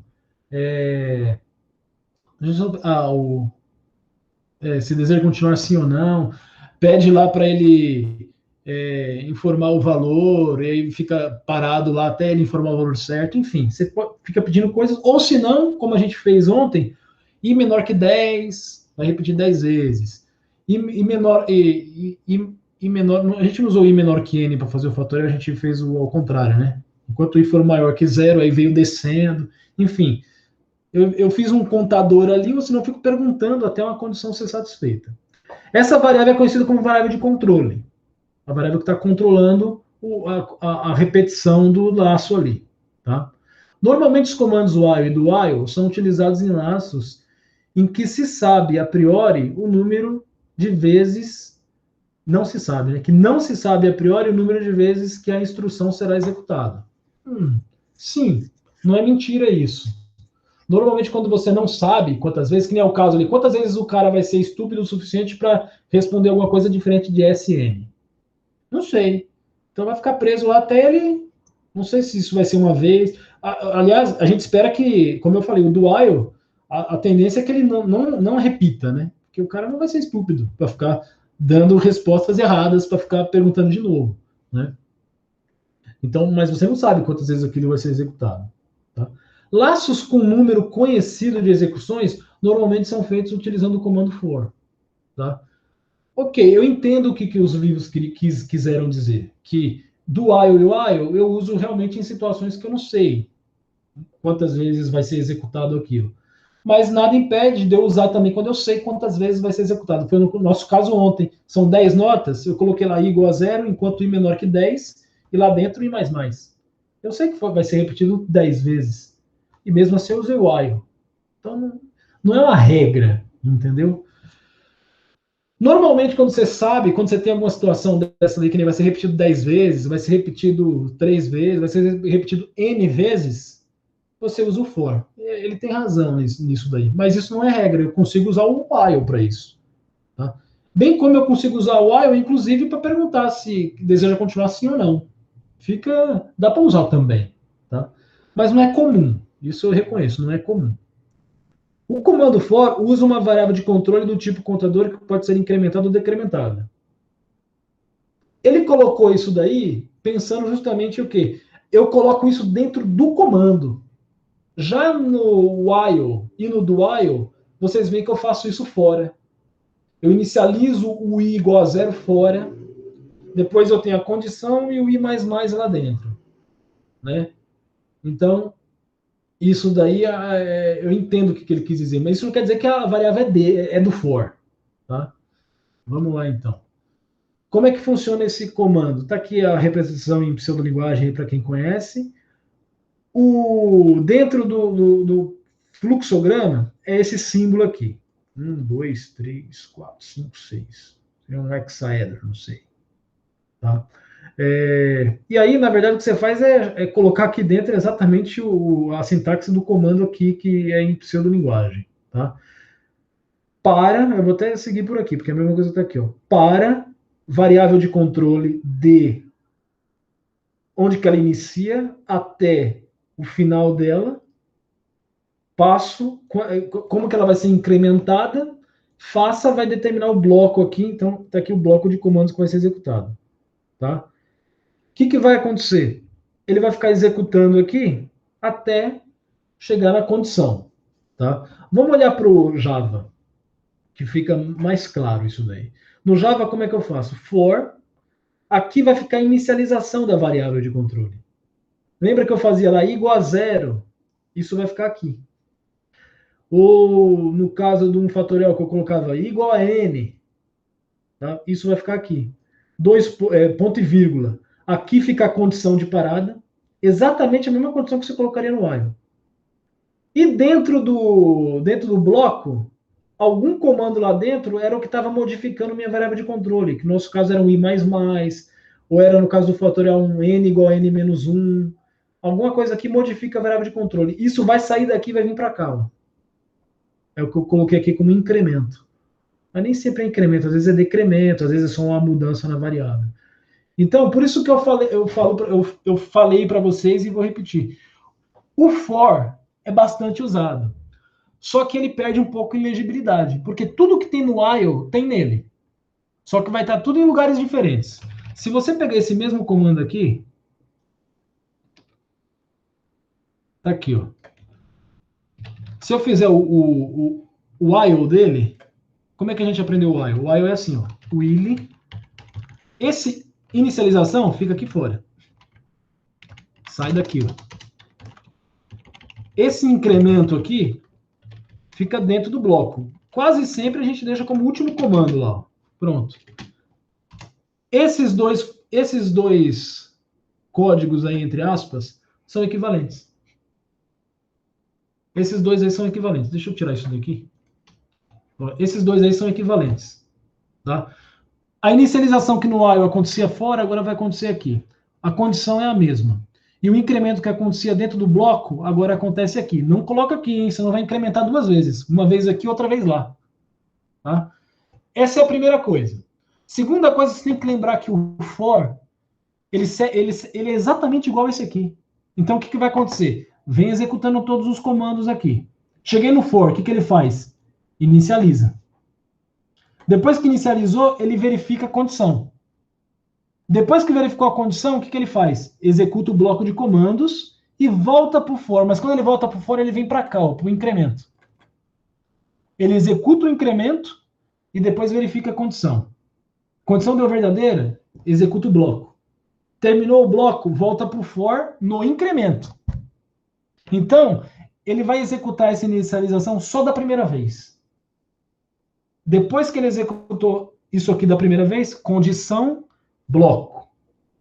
[SPEAKER 1] se deseja continuar sim ou não, pede lá para ele informar o valor, e aí fica parado lá até ele informar o valor certo, enfim, você fica pedindo coisas, ou se não, como a gente fez ontem, i menor que 10, vai repetir 10 vezes, i menor, a gente não usou i menor que n para fazer o fatorial, a gente fez ao contrário, né? Enquanto i for maior que 0, aí veio descendo, enfim, eu fiz um contador ali, ou senão eu fico perguntando até uma condição ser satisfeita. Essa variável é conhecida como variável de controle. A variável que está controlando a repetição do laço ali. Tá? Normalmente os comandos while e do while são utilizados em laços em que se sabe a priori o número de vezes, não se sabe, né? Que não se sabe a priori o número de vezes que a instrução será executada. Sim, não é mentira isso. Normalmente, quando você não sabe quantas vezes, que nem é o caso ali, quantas vezes o cara vai ser estúpido o suficiente para responder alguma coisa diferente de SN? Não sei. Então vai ficar preso lá até ele. Não sei se isso vai ser uma vez. Aliás, a gente espera que, como eu falei, o do while, a tendência é que ele não repita, né? Porque o cara não vai ser estúpido para ficar dando respostas erradas, para ficar perguntando de novo, né? Então, mas você não sabe quantas vezes aquilo vai ser executado. Tá? Laços com número conhecido de execuções normalmente são feitos utilizando o comando for. Tá? Ok, eu entendo o que os livros quiseram dizer. Que do while e while eu uso realmente em situações que eu não sei quantas vezes vai ser executado aquilo. Mas nada impede de eu usar também quando eu sei quantas vezes vai ser executado. Foi no nosso caso ontem. São 10 notas, eu coloquei lá i igual a 0, enquanto i menor que 10, e lá dentro i mais mais. Eu sei que vai ser repetido 10 vezes. E mesmo assim eu usei o while. Então, não é uma regra, entendeu? Normalmente, quando você sabe, quando você tem alguma situação dessa ali que nem vai ser repetido 10 vezes, vai ser repetido 3 vezes, vai ser repetido N vezes, você usa o for. Ele tem razão nisso daí. Mas isso não é regra. Eu consigo usar o while para isso. Tá? Bem como eu consigo usar o while, inclusive, para perguntar se deseja continuar sim ou não. Dá para usar também. Tá? Mas não é comum. Isso eu reconheço, não é comum. O comando for usa uma variável de controle do tipo contador que pode ser incrementada ou decrementada. Ele colocou isso daí pensando justamente o quê? Eu coloco isso dentro do comando. Já no while e no do while, vocês veem que eu faço isso fora. Eu inicializo o i igual a 0 fora, depois eu tenho a condição e o i mais mais lá dentro. Né? Então, isso daí eu entendo o que ele quis dizer, mas isso não quer dizer que a variável é do for. Tá? Vamos lá, então. Como é que funciona esse comando? Está aqui a representação em pseudolinguagem para quem conhece. Dentro do fluxograma é esse símbolo aqui. 1, 2, 3, 4, 5, 6. É um hexaedro, não sei. Tá? E aí, na verdade, o que você faz é colocar aqui dentro exatamente a sintaxe do comando aqui, que é em pseudolinguagem. Tá? Eu vou até seguir por aqui, porque é a mesma coisa que está aqui. Ó. Para variável de controle de onde que ela inicia até o final dela, passo, como que ela vai ser incrementada, vai determinar o bloco aqui, então está aqui o bloco de comandos que vai ser executado. Tá? O que vai acontecer? Ele vai ficar executando aqui até chegar na condição. Tá? Vamos olhar para o Java, que fica mais claro isso daí. No Java, como é que eu faço? For, aqui vai ficar a inicialização da variável de controle. Lembra que eu fazia lá igual a 0? Isso vai ficar aqui. Ou no caso de um fatorial que eu colocava igual a n, tá? Isso vai ficar aqui. Ponto e vírgula. Aqui fica a condição de parada, exatamente a mesma condição que você colocaria no while. E dentro do bloco, algum comando lá dentro era o que estava modificando minha variável de controle, que no nosso caso era um i++, ou era no caso do fatorial um n igual a n-1. Alguma coisa aqui modifica a variável de controle. Isso vai sair daqui e vai vir para cá. Ó. É o que eu coloquei aqui como incremento. Mas nem sempre é incremento, às vezes é decremento, às vezes é só uma mudança na variável. Então, por isso que eu falei para vocês e vou repetir. O for é bastante usado. Só que ele perde um pouco em legibilidade, porque tudo que tem no while tem nele. Só que vai estar tudo em lugares diferentes. Se você pegar esse mesmo comando aqui, tá aqui, ó. Se eu fizer o while dele, como é que a gente aprendeu o while? O while é assim, ó. While. Esse inicialização fica aqui fora. Sai daqui, ó. Esse incremento aqui fica dentro do bloco. Quase sempre a gente deixa como último comando lá, ó. Pronto. Esses dois códigos aí, entre aspas, são equivalentes. Esses dois aí são equivalentes. Deixa eu tirar isso daqui. Esses dois aí são equivalentes. Tá? A inicialização que no while acontecia fora, agora vai acontecer aqui. A condição é a mesma. E o incremento que acontecia dentro do bloco, agora acontece aqui. Não coloca aqui, hein? Senão vai incrementar duas vezes. Uma vez aqui, outra vez lá. Tá? Essa é a primeira coisa. Segunda coisa, você tem que lembrar que o for, ele é exatamente igual a esse aqui. Então, o que vai acontecer? Vem executando todos os comandos aqui. Cheguei no for, o que ele faz? Inicializa. Depois que inicializou, ele verifica a condição. Depois que verificou a condição, o que ele faz? Executa o bloco de comandos e volta para o for. Mas quando ele volta para o for, ele vem para cá, para o incremento. ele executa o incremento e depois verifica a condição. Condição deu verdadeira, executa o bloco. Terminou o bloco, volta para o for no incremento. Então, ele vai executar essa inicialização só da primeira vez. Depois que ele executou isso aqui da primeira vez, condição, bloco.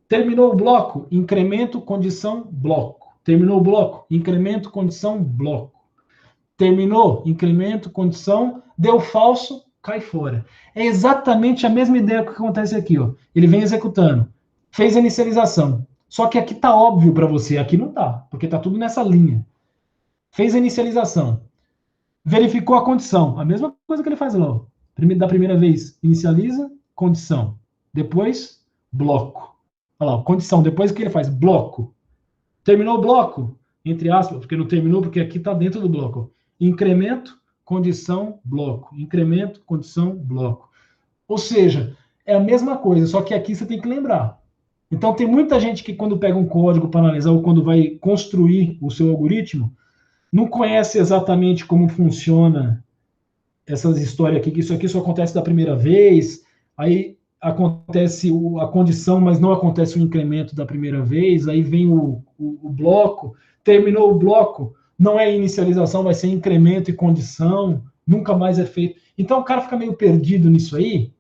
[SPEAKER 1] Terminou o bloco, incremento, condição, bloco. Terminou o bloco, incremento, condição, bloco. Terminou, incremento, condição, deu falso, cai fora. É exatamente a mesma ideia que acontece aqui, ó. Ele vem executando, fez a inicialização. Só que aqui tá óbvio para você, aqui não tá, porque tá tudo nessa linha. Fez a inicialização, verificou a condição, a mesma coisa que ele faz lá, ó. Da primeira vez, inicializa, condição. Depois, bloco. Olha lá, condição. Depois o que ele faz? Bloco. Terminou o bloco, entre aspas, porque não terminou, porque aqui está dentro do bloco. Incremento, condição, bloco. Incremento, condição, bloco. Ou seja, é a mesma coisa, só que aqui você tem que lembrar. Então, tem muita gente que quando pega um código para analisar ou quando vai construir o seu algoritmo, não conhece exatamente como funciona essas histórias aqui, que isso aqui só acontece da primeira vez, aí acontece a condição, mas não acontece o incremento da primeira vez, aí vem o bloco, terminou o bloco, não é inicialização, vai ser incremento e condição, nunca mais é feito. Então o cara fica meio perdido nisso aí,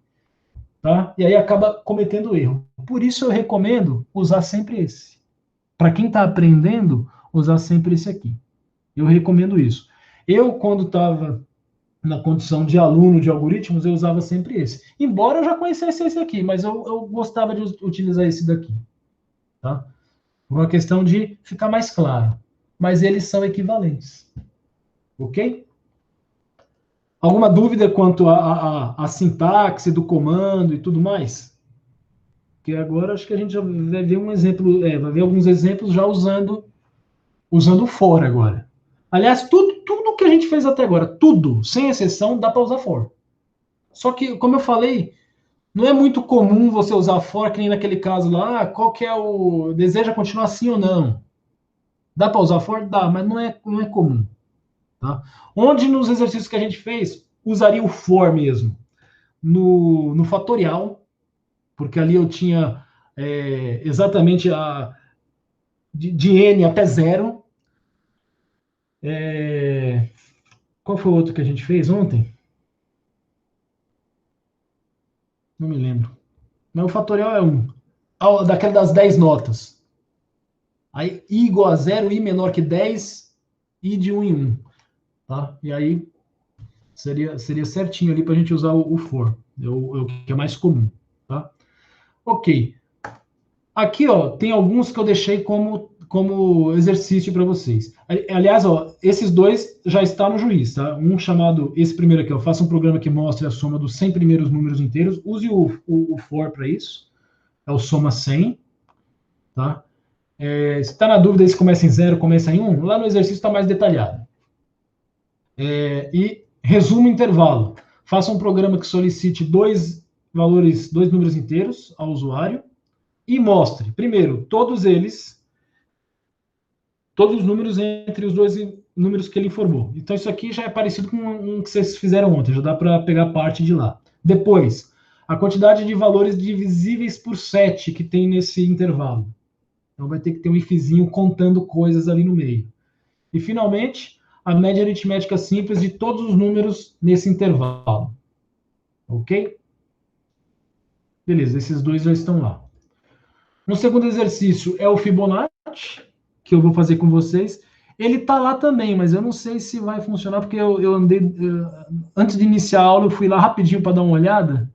[SPEAKER 1] tá? E aí acaba cometendo erro. Por isso eu recomendo usar sempre esse. Para quem está aprendendo, usar sempre esse aqui. Eu recomendo isso. Eu, quando estava na condição de aluno de algoritmos, eu usava sempre esse. Embora eu já conhecesse esse aqui, mas eu gostava de utilizar esse daqui. Tá? Por uma questão de ficar mais claro. Mas eles são equivalentes. Ok? Alguma dúvida quanto à sintaxe do comando e tudo mais? Porque agora acho que a gente já vai ver um exemplo, vai ver alguns exemplos já usando o for agora. Aliás, tudo que a gente fez até agora, tudo, sem exceção, dá para usar for. Só que, como eu falei, não é muito comum você usar for, que nem naquele caso lá, qual que é o... deseja continuar assim ou não? Dá para usar for? Dá, mas não é comum. Tá? Onde nos exercícios que a gente fez, usaria o for mesmo? No fatorial, porque ali eu tinha exatamente de n até 0. Qual foi o outro que a gente fez ontem? Não me lembro. Mas o fatorial é 1. Daquela das 10 notas. Aí, i igual a 0, i menor que 10, i de 1 em 1. Tá? E aí, seria certinho ali para a gente usar o for. O que é mais comum. Tá? Ok. Aqui, ó, tem alguns que eu deixei como exercício para vocês. Aliás, ó, esses dois já estão no juiz, tá? Um chamado, esse primeiro aqui, ó, faça um programa que mostre a soma dos 100 primeiros números inteiros. Use o for para isso. É o soma 100, tá? Se está na dúvida se começa em 0, começa em 1, lá no exercício está mais detalhado. E resumo intervalo. Faça um programa que solicite dois números inteiros ao usuário e mostre, primeiro, todos os números entre os dois números que ele informou. Então, isso aqui já é parecido com um que vocês fizeram ontem, já dá para pegar parte de lá. Depois, a quantidade de valores divisíveis por 7 que tem nesse intervalo. Então, vai ter que ter um ifzinho contando coisas ali no meio. E, finalmente, a média aritmética simples de todos os números nesse intervalo. Ok? Beleza, esses dois já estão lá. No segundo exercício é o Fibonacci, que eu vou fazer com vocês. Ele está lá também, mas eu não sei se vai funcionar, porque eu andei... antes de iniciar a aula, eu fui lá rapidinho para dar uma olhada,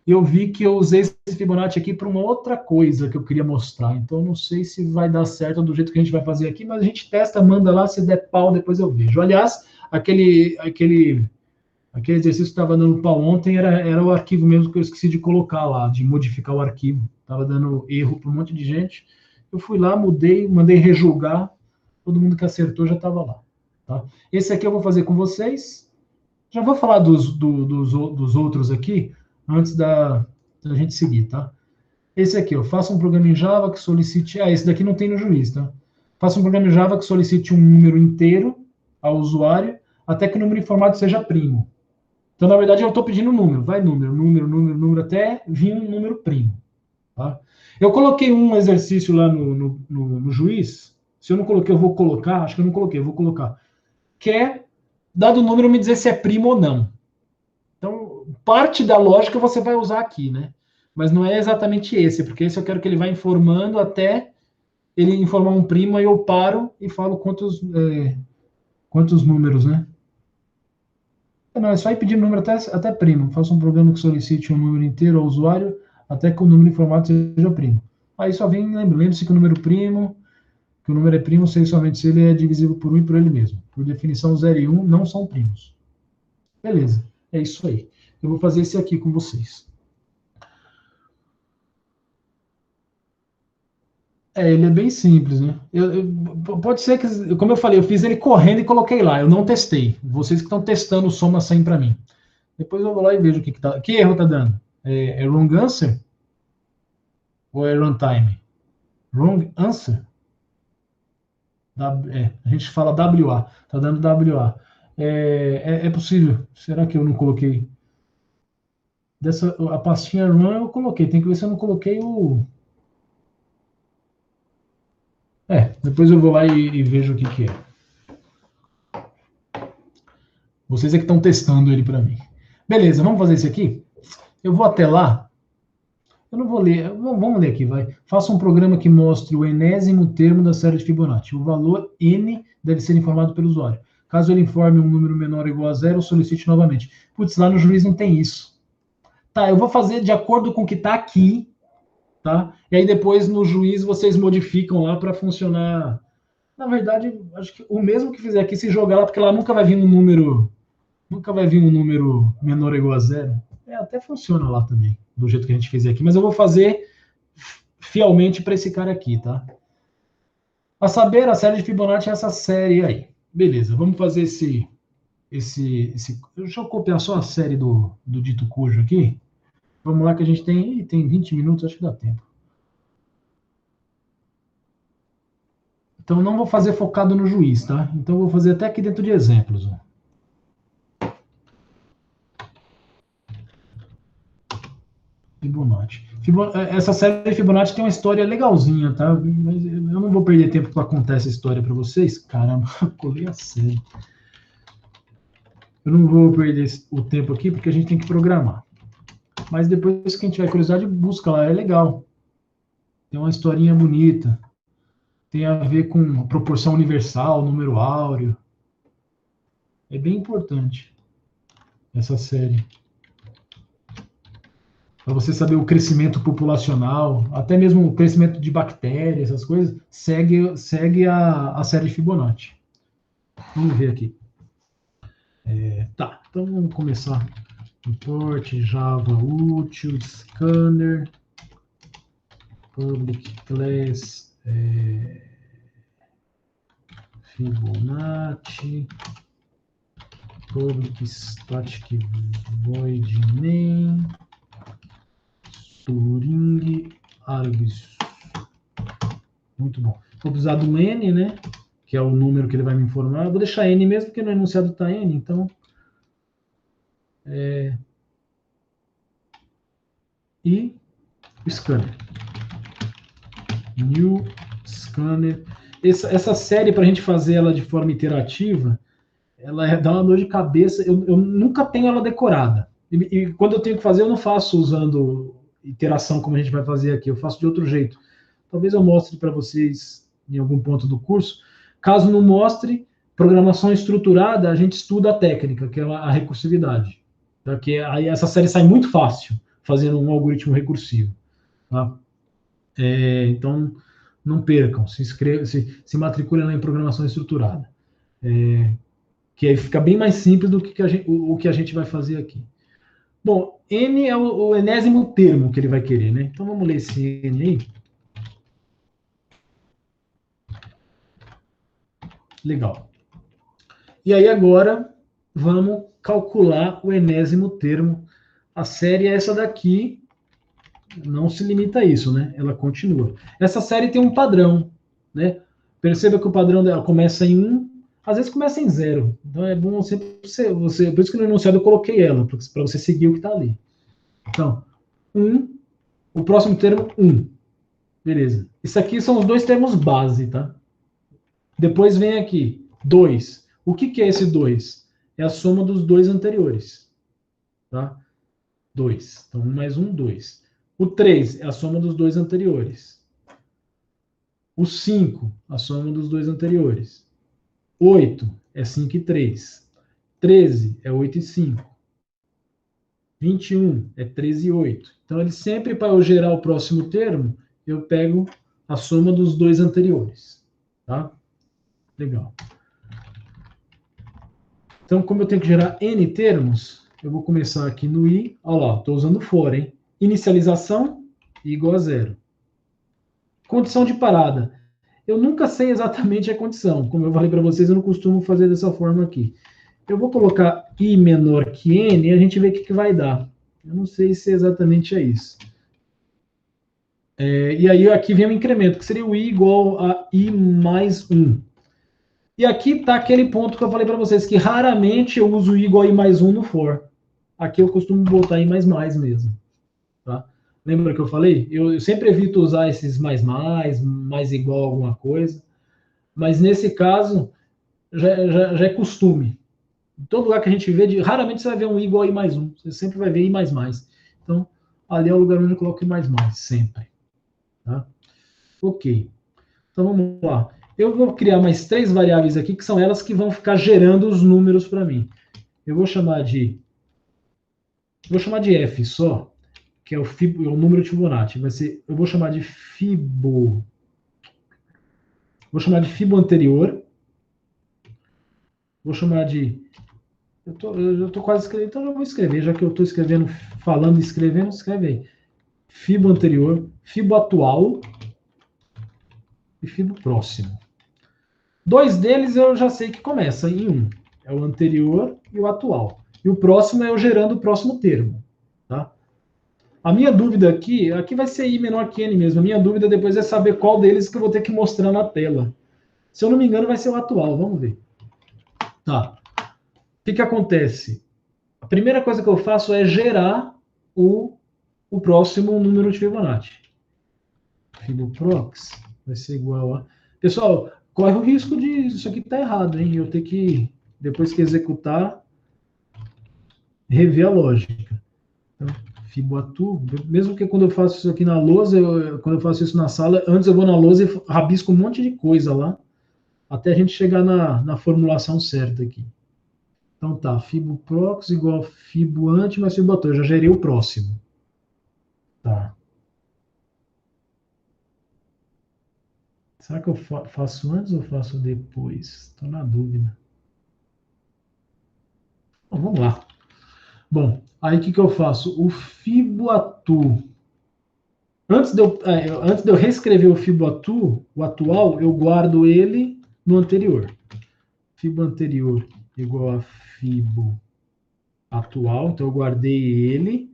[SPEAKER 1] e eu vi que eu usei esse Fibonacci aqui para uma outra coisa que eu queria mostrar. Então, eu não sei se vai dar certo do jeito que a gente vai fazer aqui, mas a gente testa, manda lá, se der pau, depois eu vejo. Aliás, aquele exercício que estava dando pau ontem era o arquivo mesmo que eu esqueci de colocar lá, de modificar o arquivo. Estava dando erro para um monte de gente. Eu fui lá, mudei, mandei rejulgar. Todo mundo que acertou já estava lá. Tá? Esse aqui eu vou fazer com vocês. Já vou falar dos outros aqui, antes da gente seguir, tá? Esse aqui, ó, faça um programa em Java que solicite... esse daqui não tem no juiz, tá? Faça um programa em Java que solicite um número inteiro ao usuário. até que o número informado seja primo. Então, na verdade, eu estou pedindo número. Vai número, até vir um número primo. Tá? Eu coloquei um exercício lá no juiz. Se eu não coloquei, eu vou colocar. Acho que eu não coloquei, eu vou colocar. Que é, dado o número, me dizer se é primo ou não. Então, parte da lógica você vai usar aqui, né? Mas não é exatamente esse, porque esse eu quero que ele vá informando até ele informar um primo, aí eu paro e falo quantos números, né? Não, é só ir pedindo número até primo. Faça um programa que solicite um número inteiro ao usuário até que o número informado seja primo. Aí só vem, lembre-se que o número primo, que o número é primo somente se ele é divisível por 1 e por ele mesmo. Por definição, 0 e 1 não são primos. Beleza, é isso aí. Eu vou fazer esse aqui com vocês. Ele é bem simples, né? Pode ser que, como eu falei, eu fiz ele correndo e coloquei lá. Eu não testei. Vocês que estão testando o soma 100 para mim. Depois eu vou lá e vejo o que tá. Que erro tá dando? É wrong answer? Ou é runtime? Wrong answer? A gente fala WA. Tá dando WA. É possível. Será que eu não coloquei? A pastinha run eu coloquei. Tem que ver se eu não coloquei o... depois eu vou lá e vejo o que é. Vocês é que estão testando ele para mim. Beleza, vamos fazer isso aqui? Eu vou até lá. Eu não vou ler. Vamos ler aqui, vai. Faça um programa que mostre o enésimo termo da série de Fibonacci. O valor n deve ser informado pelo usuário. Caso ele informe um número menor ou igual a 0, solicite novamente. Putz, lá no juiz não tem isso. Tá, eu vou fazer de acordo com o que está aqui. Tá? E aí depois no juiz vocês modificam lá para funcionar. Na verdade, acho que o mesmo que fizer aqui, se jogar lá, porque lá nunca vai vir um número menor ou igual a 0. Até funciona lá também, do jeito que a gente fez aqui, mas eu vou fazer fielmente para esse cara aqui, tá? A saber, a série de Fibonacci é essa série aí. Beleza, vamos fazer esse deixa eu copiar só a série do dito cujo aqui. Vamos lá que a gente tem 20 minutos, acho que dá tempo. Então, não vou fazer focado no juiz, tá? Então, eu vou fazer até aqui dentro de exemplos. Ó. Fibonacci. Essa série de Fibonacci tem uma história legalzinha, tá? Mas eu não vou perder tempo para contar essa história para vocês. Caramba, colei a série. Eu não vou perder o tempo aqui, porque a gente tem que programar. Mas depois, quem tiver curiosidade, busca lá, é legal. Tem uma historinha bonita. Tem a ver com proporção universal, número áureo. É bem importante essa série. Para você saber o crescimento populacional, até mesmo o crescimento de bactérias, essas coisas, segue a série Fibonacci. Vamos ver aqui. Tá, então vamos começar. Import, Java útil, scanner, public class, Fibonacci, public static void name, Turing args. Muito bom. Vou precisar do n, né? Que é o número que ele vai me informar. Eu vou deixar n mesmo, porque no enunciado está n, então... E o scanner. New scanner. Essa série, para a gente fazer ela de forma iterativa, ela dá uma dor de cabeça. Eu nunca tenho ela decorada. E quando eu tenho que fazer, eu não faço usando iteração como a gente vai fazer aqui. Eu faço de outro jeito. Talvez eu mostre para vocês em algum ponto do curso. Caso não mostre, programação estruturada, a gente estuda a técnica, que é a recursividade. Porque aí essa série sai muito fácil, fazendo um algoritmo recursivo. Tá? Então, não percam, se matriculem lá em programação estruturada. Que aí fica bem mais simples do que o que a gente vai fazer aqui. Bom, n é o enésimo termo que ele vai querer, né? Então, vamos ler esse n aí. Legal. E aí, agora, vamos calcular o enésimo termo. A série é essa daqui, não se limita a isso, né? Ela continua. Essa série tem um padrão, né? Perceba que o padrão dela começa em 1, às vezes começa em 0. Então é bom sempre você por isso que no enunciado eu coloquei ela, para você seguir o que está ali. Então, 1, o próximo termo, 1. Beleza. Isso aqui são os dois termos base, tá? Depois vem aqui, 2. O que é esse 2? É a soma dos dois anteriores. Tá? 2. Então, 1 mais 1, 2. O 3 é a soma dos dois anteriores. O 5, a soma dos dois anteriores. 8 é 5 e 3. 13 é 8 e 5. 21 é 13 e 8. Então, ele sempre, para eu gerar o próximo termo, eu pego a soma dos dois anteriores. Tá? Legal. Então, como eu tenho que gerar N termos, eu vou começar aqui no I. Olha lá, estou usando for, hein? Inicialização igual a 0. Condição de parada. Eu nunca sei exatamente a condição. Como eu falei para vocês, eu não costumo fazer dessa forma aqui. Eu vou colocar I menor que N e a gente vê o que vai dar. Eu não sei se exatamente é isso. E aí aqui vem o incremento, que seria o I igual a I mais 1. E aqui está aquele ponto que eu falei para vocês, que raramente eu uso I igual a I mais 1 no for. Aqui eu costumo botar I mais mesmo. Tá? Lembra que eu falei? Eu sempre evito usar esses mais igual a alguma coisa. Mas nesse caso, já é costume. Em todo lugar que a gente vê, raramente você vai ver um I igual a I mais 1. Você sempre vai ver I mais. Então, ali é o lugar onde eu coloco I mais, sempre. Tá? Ok. Então, vamos lá. Eu vou criar mais 3 variáveis aqui, que são elas que vão ficar gerando os números para mim. Eu vou chamar de F só, que é o número de Fibonacci. Eu vou chamar de Fibo. Vou chamar de Fibo anterior. Vou chamar de... Eu tô quase escrevendo, então eu vou escrever, já que eu estou escrevendo, falando e escrevendo, escreve aí. Fibo anterior, Fibo atual e Fibo próximo. 2 deles eu já sei que começa em 1. É o anterior e o atual. E o próximo é eu gerando o próximo termo. Tá? A minha dúvida aqui vai ser I menor que N mesmo. A minha dúvida depois é saber qual deles que eu vou ter que mostrar na tela. Se eu não me engano, vai ser o atual. Vamos ver. Tá. O que acontece? A primeira coisa que eu faço é gerar o próximo número de Fibonacci. Fiboprox vai ser igual a... Pessoal, corre o risco de isso aqui tá errado, hein? Eu ter que, depois que executar, rever a lógica. Então, Fiboatu, mesmo que quando eu faço isso aqui na lousa, quando eu faço isso na sala, antes eu vou na lousa e rabisco um monte de coisa lá, até a gente chegar na formulação certa aqui. Então tá, Fiboprox igual a Fiboante mais Fiboatu. Eu já gerei o próximo. Tá. Será que eu faço antes ou faço depois? Estou na dúvida. Bom, vamos lá. Bom, aí o que eu faço? O Fiboatu. Antes de eu reescrever o Fiboatu, o atual, eu guardo ele no anterior. Fibo anterior igual a Fibo atual. Então eu guardei ele.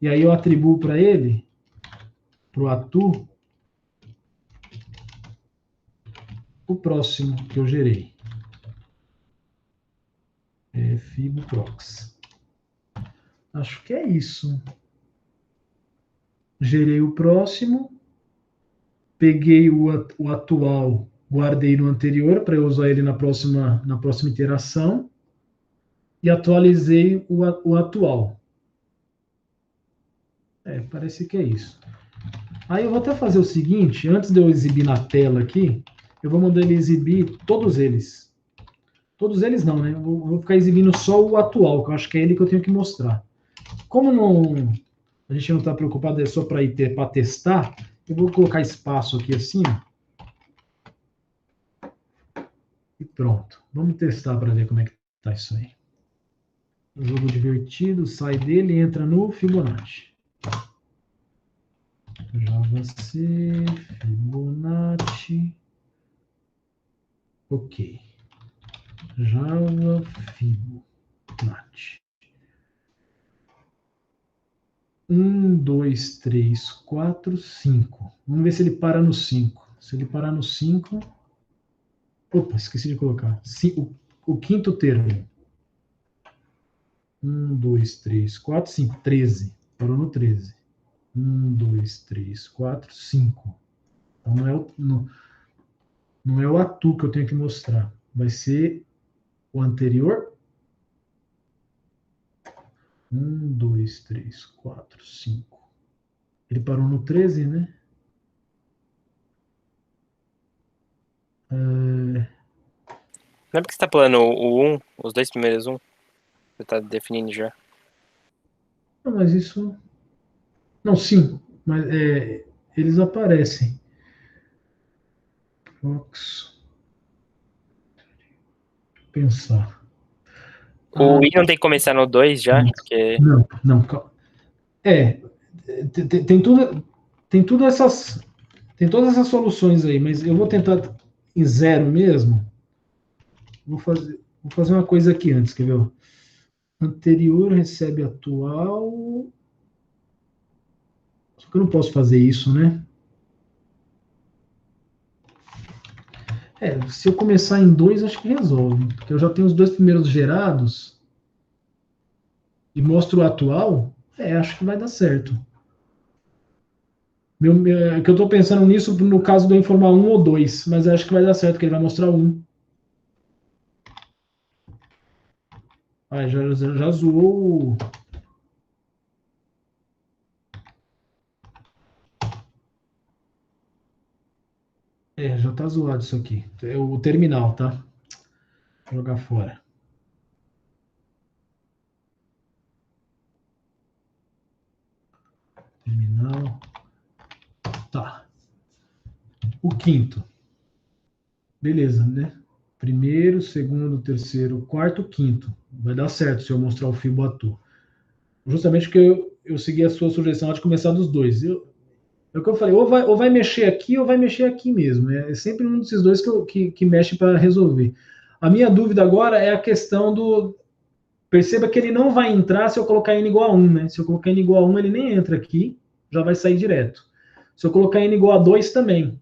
[SPEAKER 1] E aí eu atribuo para ele, para o atu, o próximo que eu gerei. É Fiboprox. Acho que é isso. Gerei o próximo, peguei o atual, guardei no anterior para eu usar ele na próxima iteração e atualizei o atual. Parece que é isso. Aí eu vou até fazer o seguinte, antes de eu exibir na tela aqui, eu vou mandar ele exibir todos eles. Todos eles não, né? Eu vou ficar exibindo só o atual, que eu acho que é ele que eu tenho que mostrar. Como a gente não está preocupado, é só para testar, eu vou colocar espaço aqui assim. E pronto. Vamos testar para ver como é que está isso aí. Um jogo divertido, sai dele e entra no Fibonacci. JavaC, Fibonacci. Ok. Java Fibonacci. 1, 2, 3, 4, 5. Vamos ver se ele para no 5. Se ele parar no 5, Opa, esqueci de colocar. O quinto termo. 1, 2, 3, 4, 5. 13. Parou no 13. 1, 2, 3, 4, 5. Então não é o atu que eu tenho que mostrar. Vai ser o anterior. 1, 2, 3, 4, 5. Ele parou no 13, né?
[SPEAKER 6] Não é porque você tá pulando o 1, os dois primeiros 1? Você tá definindo já.
[SPEAKER 1] Não, mas isso... Não, sim. Mas eles aparecem. Fox. Pensar.
[SPEAKER 6] O I não tem que começar no 2 já? Porque...
[SPEAKER 1] Não. Tem todas essas soluções aí, mas eu vou tentar em 0 mesmo. Vou fazer uma coisa aqui antes, quer ver? Anterior recebe atual. Só que eu não posso fazer isso, né? Se eu começar em 2, acho que resolve. Porque eu já tenho os dois primeiros gerados. E mostro o atual. Acho que vai dar certo. Que eu estou pensando nisso no caso do informar 1 ou 2. Mas acho que vai dar certo, porque ele vai mostrar 1. Já zoou. Já tá zoado isso aqui. É o terminal, tá? Vou jogar fora. Terminal. Tá. O quinto. Beleza, né? Primeiro, segundo, terceiro, quarto, quinto. Vai dar certo se eu mostrar o Fibonacci. Justamente porque eu segui a sua sugestão de começar dos dois. É o que eu falei, ou vai mexer aqui ou vai mexer aqui mesmo. É sempre um desses dois que mexe para resolver. A minha dúvida agora é a questão do... Perceba que ele não vai entrar se eu colocar n igual a 1, né? Se eu colocar n igual a 1, ele nem entra aqui, já vai sair direto. Se eu colocar n igual a 2 também,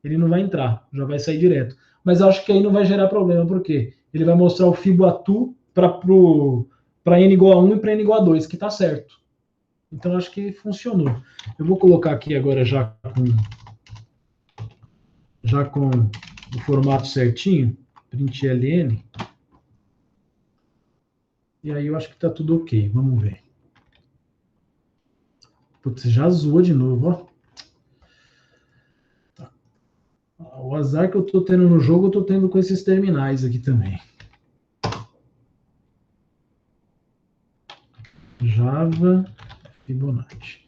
[SPEAKER 1] ele não vai entrar, já vai sair direto. Mas acho que aí não vai gerar problema, por quê? Ele vai mostrar o Fibonacci para n igual a 1 e para n igual a 2, que está certo. Então acho que funcionou. Eu vou colocar aqui agora já com o formato certinho, println. E aí eu acho que está tudo ok. Vamos ver. Putz, já zoou de novo, ó. Tá. O azar que eu estou tendo no jogo, eu estou tendo com esses terminais aqui também. Java Fibonacci.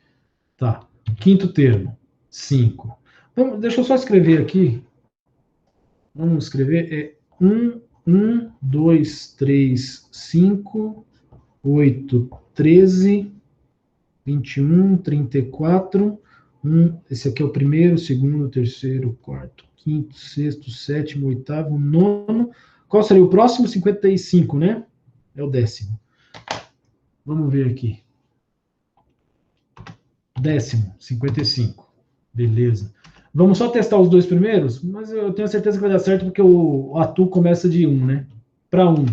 [SPEAKER 1] Tá. Quinto termo. 5. Deixa eu só escrever aqui. Vamos escrever. 1, 2, 3, 5, 8, 13, 21, 34. Esse aqui é o primeiro, segundo, terceiro, quarto, quinto, sexto, sétimo, oitavo, nono. Qual seria o próximo? 55, né? É o 10º. Vamos ver aqui. 10º, 55. Beleza. Vamos só testar os dois primeiros, mas eu tenho certeza que vai dar certo porque o atu começa de 1, né? Para 1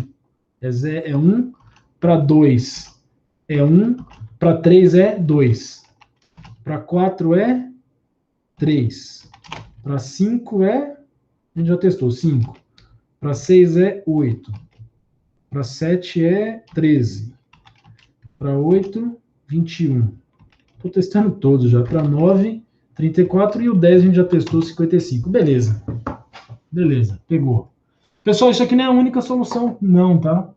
[SPEAKER 1] é 1, para 2 é 1, para 3 é 2, para 4 é 3, para 5 é... A gente já testou, 5. Para 6 é 8, para 7 é 13, para 8, 21. Estou testando todos já. Para 9, 34 e o 10 a gente já testou 55. Beleza. Beleza, pegou. Pessoal, isso aqui não é a única solução, não, tá?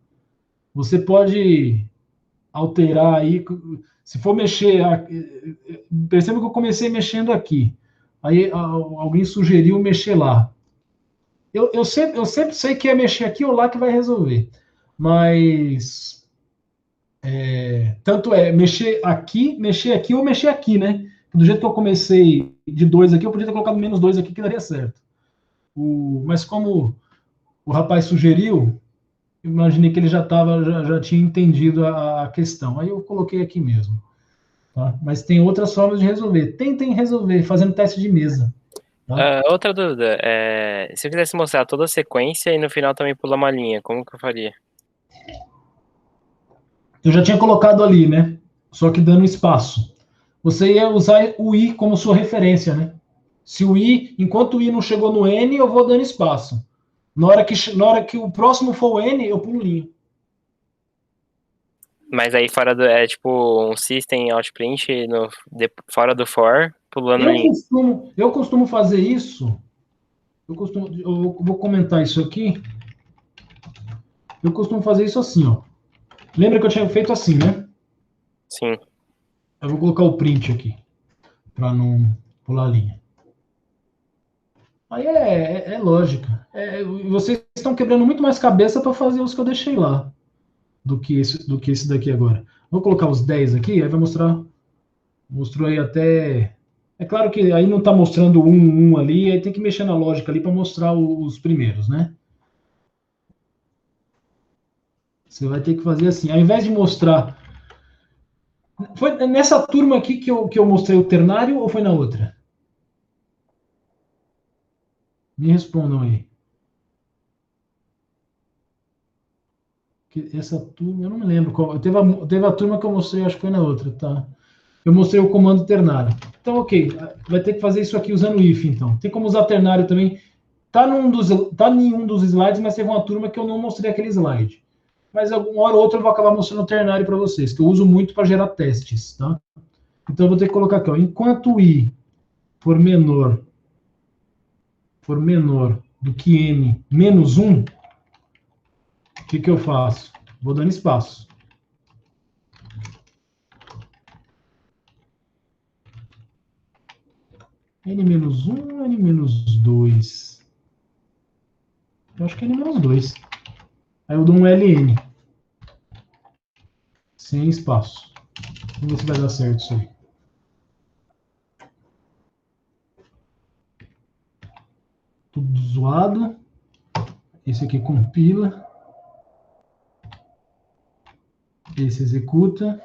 [SPEAKER 1] Você pode alterar aí. Se for mexer... Perceba que eu comecei mexendo aqui. Aí alguém sugeriu mexer lá. Eu sempre sei que é mexer aqui ou lá que vai resolver. Mas... tanto é mexer aqui ou mexer aqui, né? Do jeito que eu comecei de 2 aqui, eu podia ter colocado menos 2 aqui que daria certo. Mas como o rapaz sugeriu, eu imaginei que ele já tinha entendido a questão. Aí eu coloquei aqui mesmo. Tá? Mas tem outras formas de resolver. Tentem resolver fazendo teste de mesa. Tá?
[SPEAKER 6] Outra dúvida, se eu quisesse mostrar toda a sequência e no final também pular uma linha, como que eu faria?
[SPEAKER 1] Eu já tinha colocado ali, né? Só que dando espaço. Você ia usar o i como sua referência, né? Se o i, enquanto o i não chegou no n, eu vou dando espaço. Na hora que o próximo for o n, eu pulo linha.
[SPEAKER 6] Mas aí fora do, é tipo um system out print fora do for, pulando linha.
[SPEAKER 1] Eu costumo fazer isso. Eu vou comentar isso aqui. Eu costumo fazer isso assim, ó. Lembra que eu tinha feito assim, né?
[SPEAKER 6] Sim.
[SPEAKER 1] Eu vou colocar o print aqui, para não pular a linha. Aí é lógica. Vocês estão quebrando muito mais cabeça para fazer os que eu deixei lá do que esse daqui agora. Vou colocar os 10 aqui, aí vai mostrar. Mostrou aí até. É claro que aí não está mostrando um ali, aí tem que mexer na lógica ali para mostrar os primeiros, né? Você vai ter que fazer assim. Ao invés de mostrar. Foi nessa turma aqui que eu mostrei o ternário ou foi na outra? Me respondam aí. Essa turma, eu não me lembro qual. Teve a turma que eu mostrei, acho que foi na outra, tá? Eu mostrei o comando ternário. Então, ok, vai ter que fazer isso aqui usando o if, então. Tem como usar ternário também. Tá em um dos slides, mas teve uma turma que eu não mostrei aquele slide. Mas uma hora ou outra eu vou acabar mostrando o ternário para vocês, que eu uso muito para gerar testes, tá? Então, eu vou ter que colocar aqui, ó. Enquanto o i for menor do que n menos 1, o que eu faço? Vou dando espaço. N-1 ou N-2? Eu acho que é N-2. Aí eu dou um LN. Sem espaço. Vamos ver se vai dar certo isso aí. Tudo zoado. Esse aqui compila. Esse executa.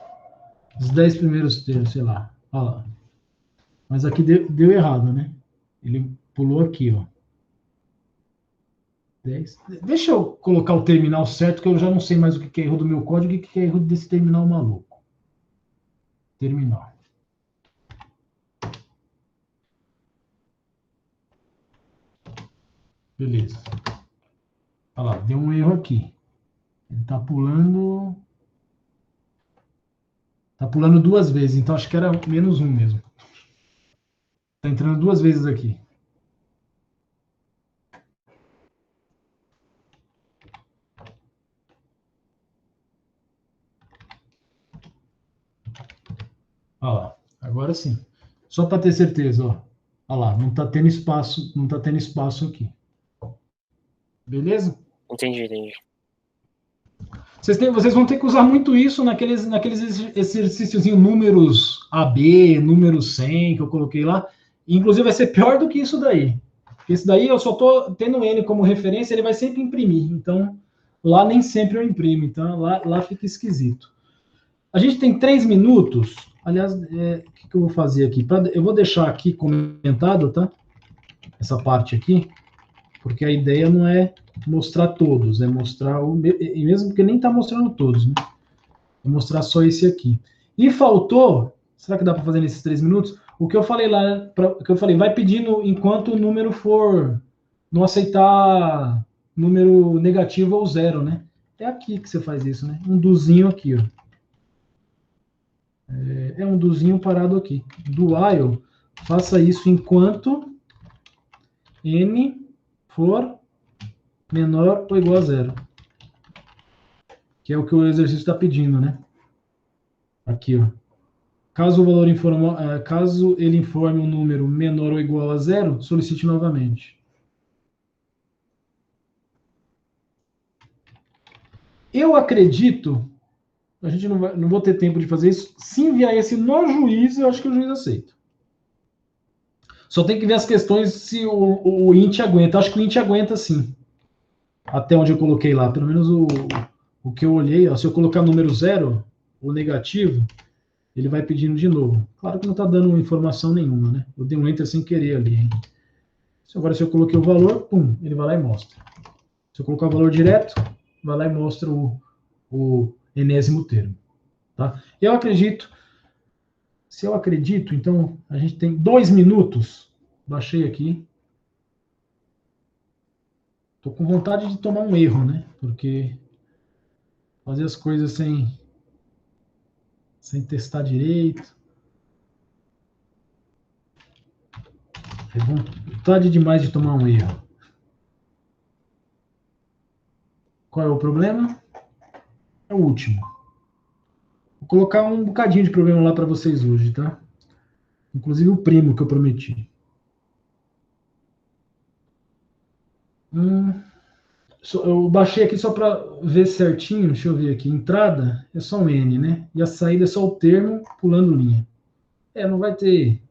[SPEAKER 1] Os 10 primeiros termos, sei lá. Olha lá. Mas aqui deu errado, né? Ele pulou aqui, ó. 10. Deixa eu colocar o terminal certo, que eu já não sei mais o que é erro do meu código e o que é erro desse terminal maluco. Terminal. Beleza. Olha lá, deu um erro aqui. Ele está pulando. Está pulando duas vezes, então acho que era -1 mesmo. Está entrando duas vezes aqui. Olha lá, agora sim. Só para ter certeza, ó. Olha lá, não está tendo espaço, não está tendo espaço aqui. Beleza?
[SPEAKER 6] Entendi.
[SPEAKER 1] Vocês vão ter que usar muito isso naqueles exercícios números AB, número 100 que eu coloquei lá. Inclusive vai ser pior do que isso daí. Porque esse daí eu só estou tendo ele como referência, ele vai sempre imprimir. Então, lá nem sempre eu imprimo. Então, lá fica esquisito. A gente tem 3 minutos. Aliás, o que eu vou fazer aqui? Eu vou deixar aqui comentado, tá? Essa parte aqui. Porque a ideia não é mostrar todos, é mostrar e mesmo porque nem está mostrando todos, né? É mostrar só esse aqui. E faltou, será que dá para fazer nesses 3 minutos? O que eu falei lá, vai pedindo enquanto o número for não aceitar número negativo ou zero, né? É aqui que você faz isso, né? Um dozinho aqui, ó. É um dozinho parado aqui. Do while, faça isso enquanto n for menor ou igual a zero. Que é o que o exercício está pedindo, né? Aqui, ó. Caso ele informe um número menor ou igual a zero, solicite novamente. Eu acredito, a gente não vou ter tempo de fazer isso, se enviar esse no juiz, eu acho que o juiz aceita. Só tem que ver as questões se o int aguenta. Acho que o int aguenta sim. Até onde eu coloquei lá. Pelo menos o que eu olhei. Ó, se eu colocar número 0, o negativo, ele vai pedindo de novo. Claro que não está dando informação nenhuma, né? Eu dei um enter sem querer ali, hein? Agora, se eu coloquei o valor, pum, ele vai lá e mostra. Se eu colocar o valor direto, vai lá e mostra o enésimo termo. Tá? Eu acredito, se eu acredito, então, a gente tem 2 minutos. Baixei aqui. Tô com vontade de tomar um erro, né? Porque fazer as coisas sem testar direito. É vontade demais de tomar um erro. Qual é o problema? É o último. Vou colocar um bocadinho de problema lá para vocês hoje, tá? Inclusive o primo que eu prometi. Eu baixei aqui só para ver certinho. Deixa eu ver aqui. Entrada é só um N, né? E a saída é só o termo pulando linha. Não vai ter...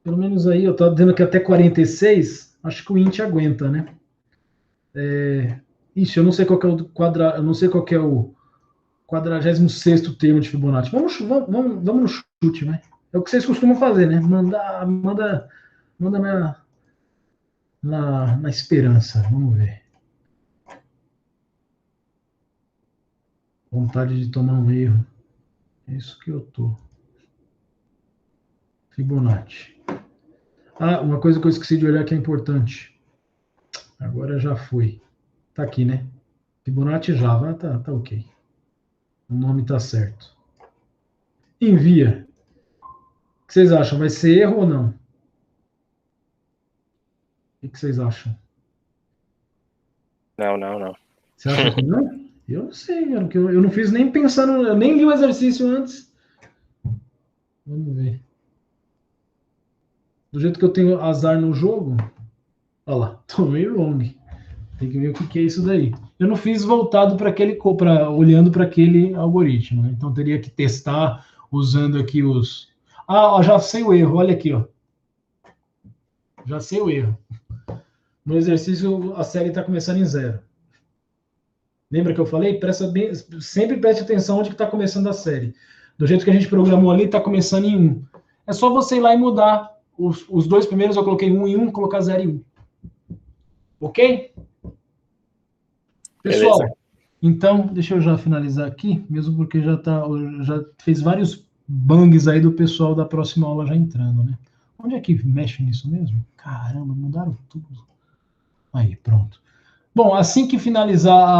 [SPEAKER 1] Pelo menos aí, eu estava dizendo que até 46, acho que o int aguenta, né? Ixi, eu não sei qual que é o eu não sei qual que é o 46º termo de Fibonacci. Vamos no chute, né? É o que vocês costumam fazer, né? Manda na esperança. Vamos ver. Vontade de tomar um erro. É isso que eu tô. Fibonacci. Uma coisa que eu esqueci de olhar que é importante. Agora já foi. Tá aqui, né? Fibonacci Java. Tá ok. O nome tá certo. Envia. O que vocês acham? Vai ser erro ou não? O que vocês acham?
[SPEAKER 6] Não.
[SPEAKER 1] Você acha que não? Eu não sei, cara, porque eu não fiz nem pensando, eu nem li o exercício antes. Vamos ver. Do jeito que eu tenho azar no jogo, olha lá, tomei wrong. Tem que ver o que é isso daí. Eu não fiz voltado para olhando para aquele algoritmo, né? Então teria que testar usando aqui os. Já sei o erro, olha aqui, ó. Já sei o erro. No exercício a série está começando em 0. Lembra que eu falei? Sempre preste atenção onde está começando a série. Do jeito que a gente programou ali, está começando em 1. É só você ir lá e mudar. Os 2 primeiros eu coloquei 1 em 1, colocar 0 em 1. Ok? Pessoal, beleza. Então, deixa eu já finalizar aqui, mesmo porque já fez vários bangs aí do pessoal da próxima aula já entrando, né? Onde é que mexe nisso mesmo? Caramba, mudaram tudo. Aí, pronto. Bom, assim que finalizar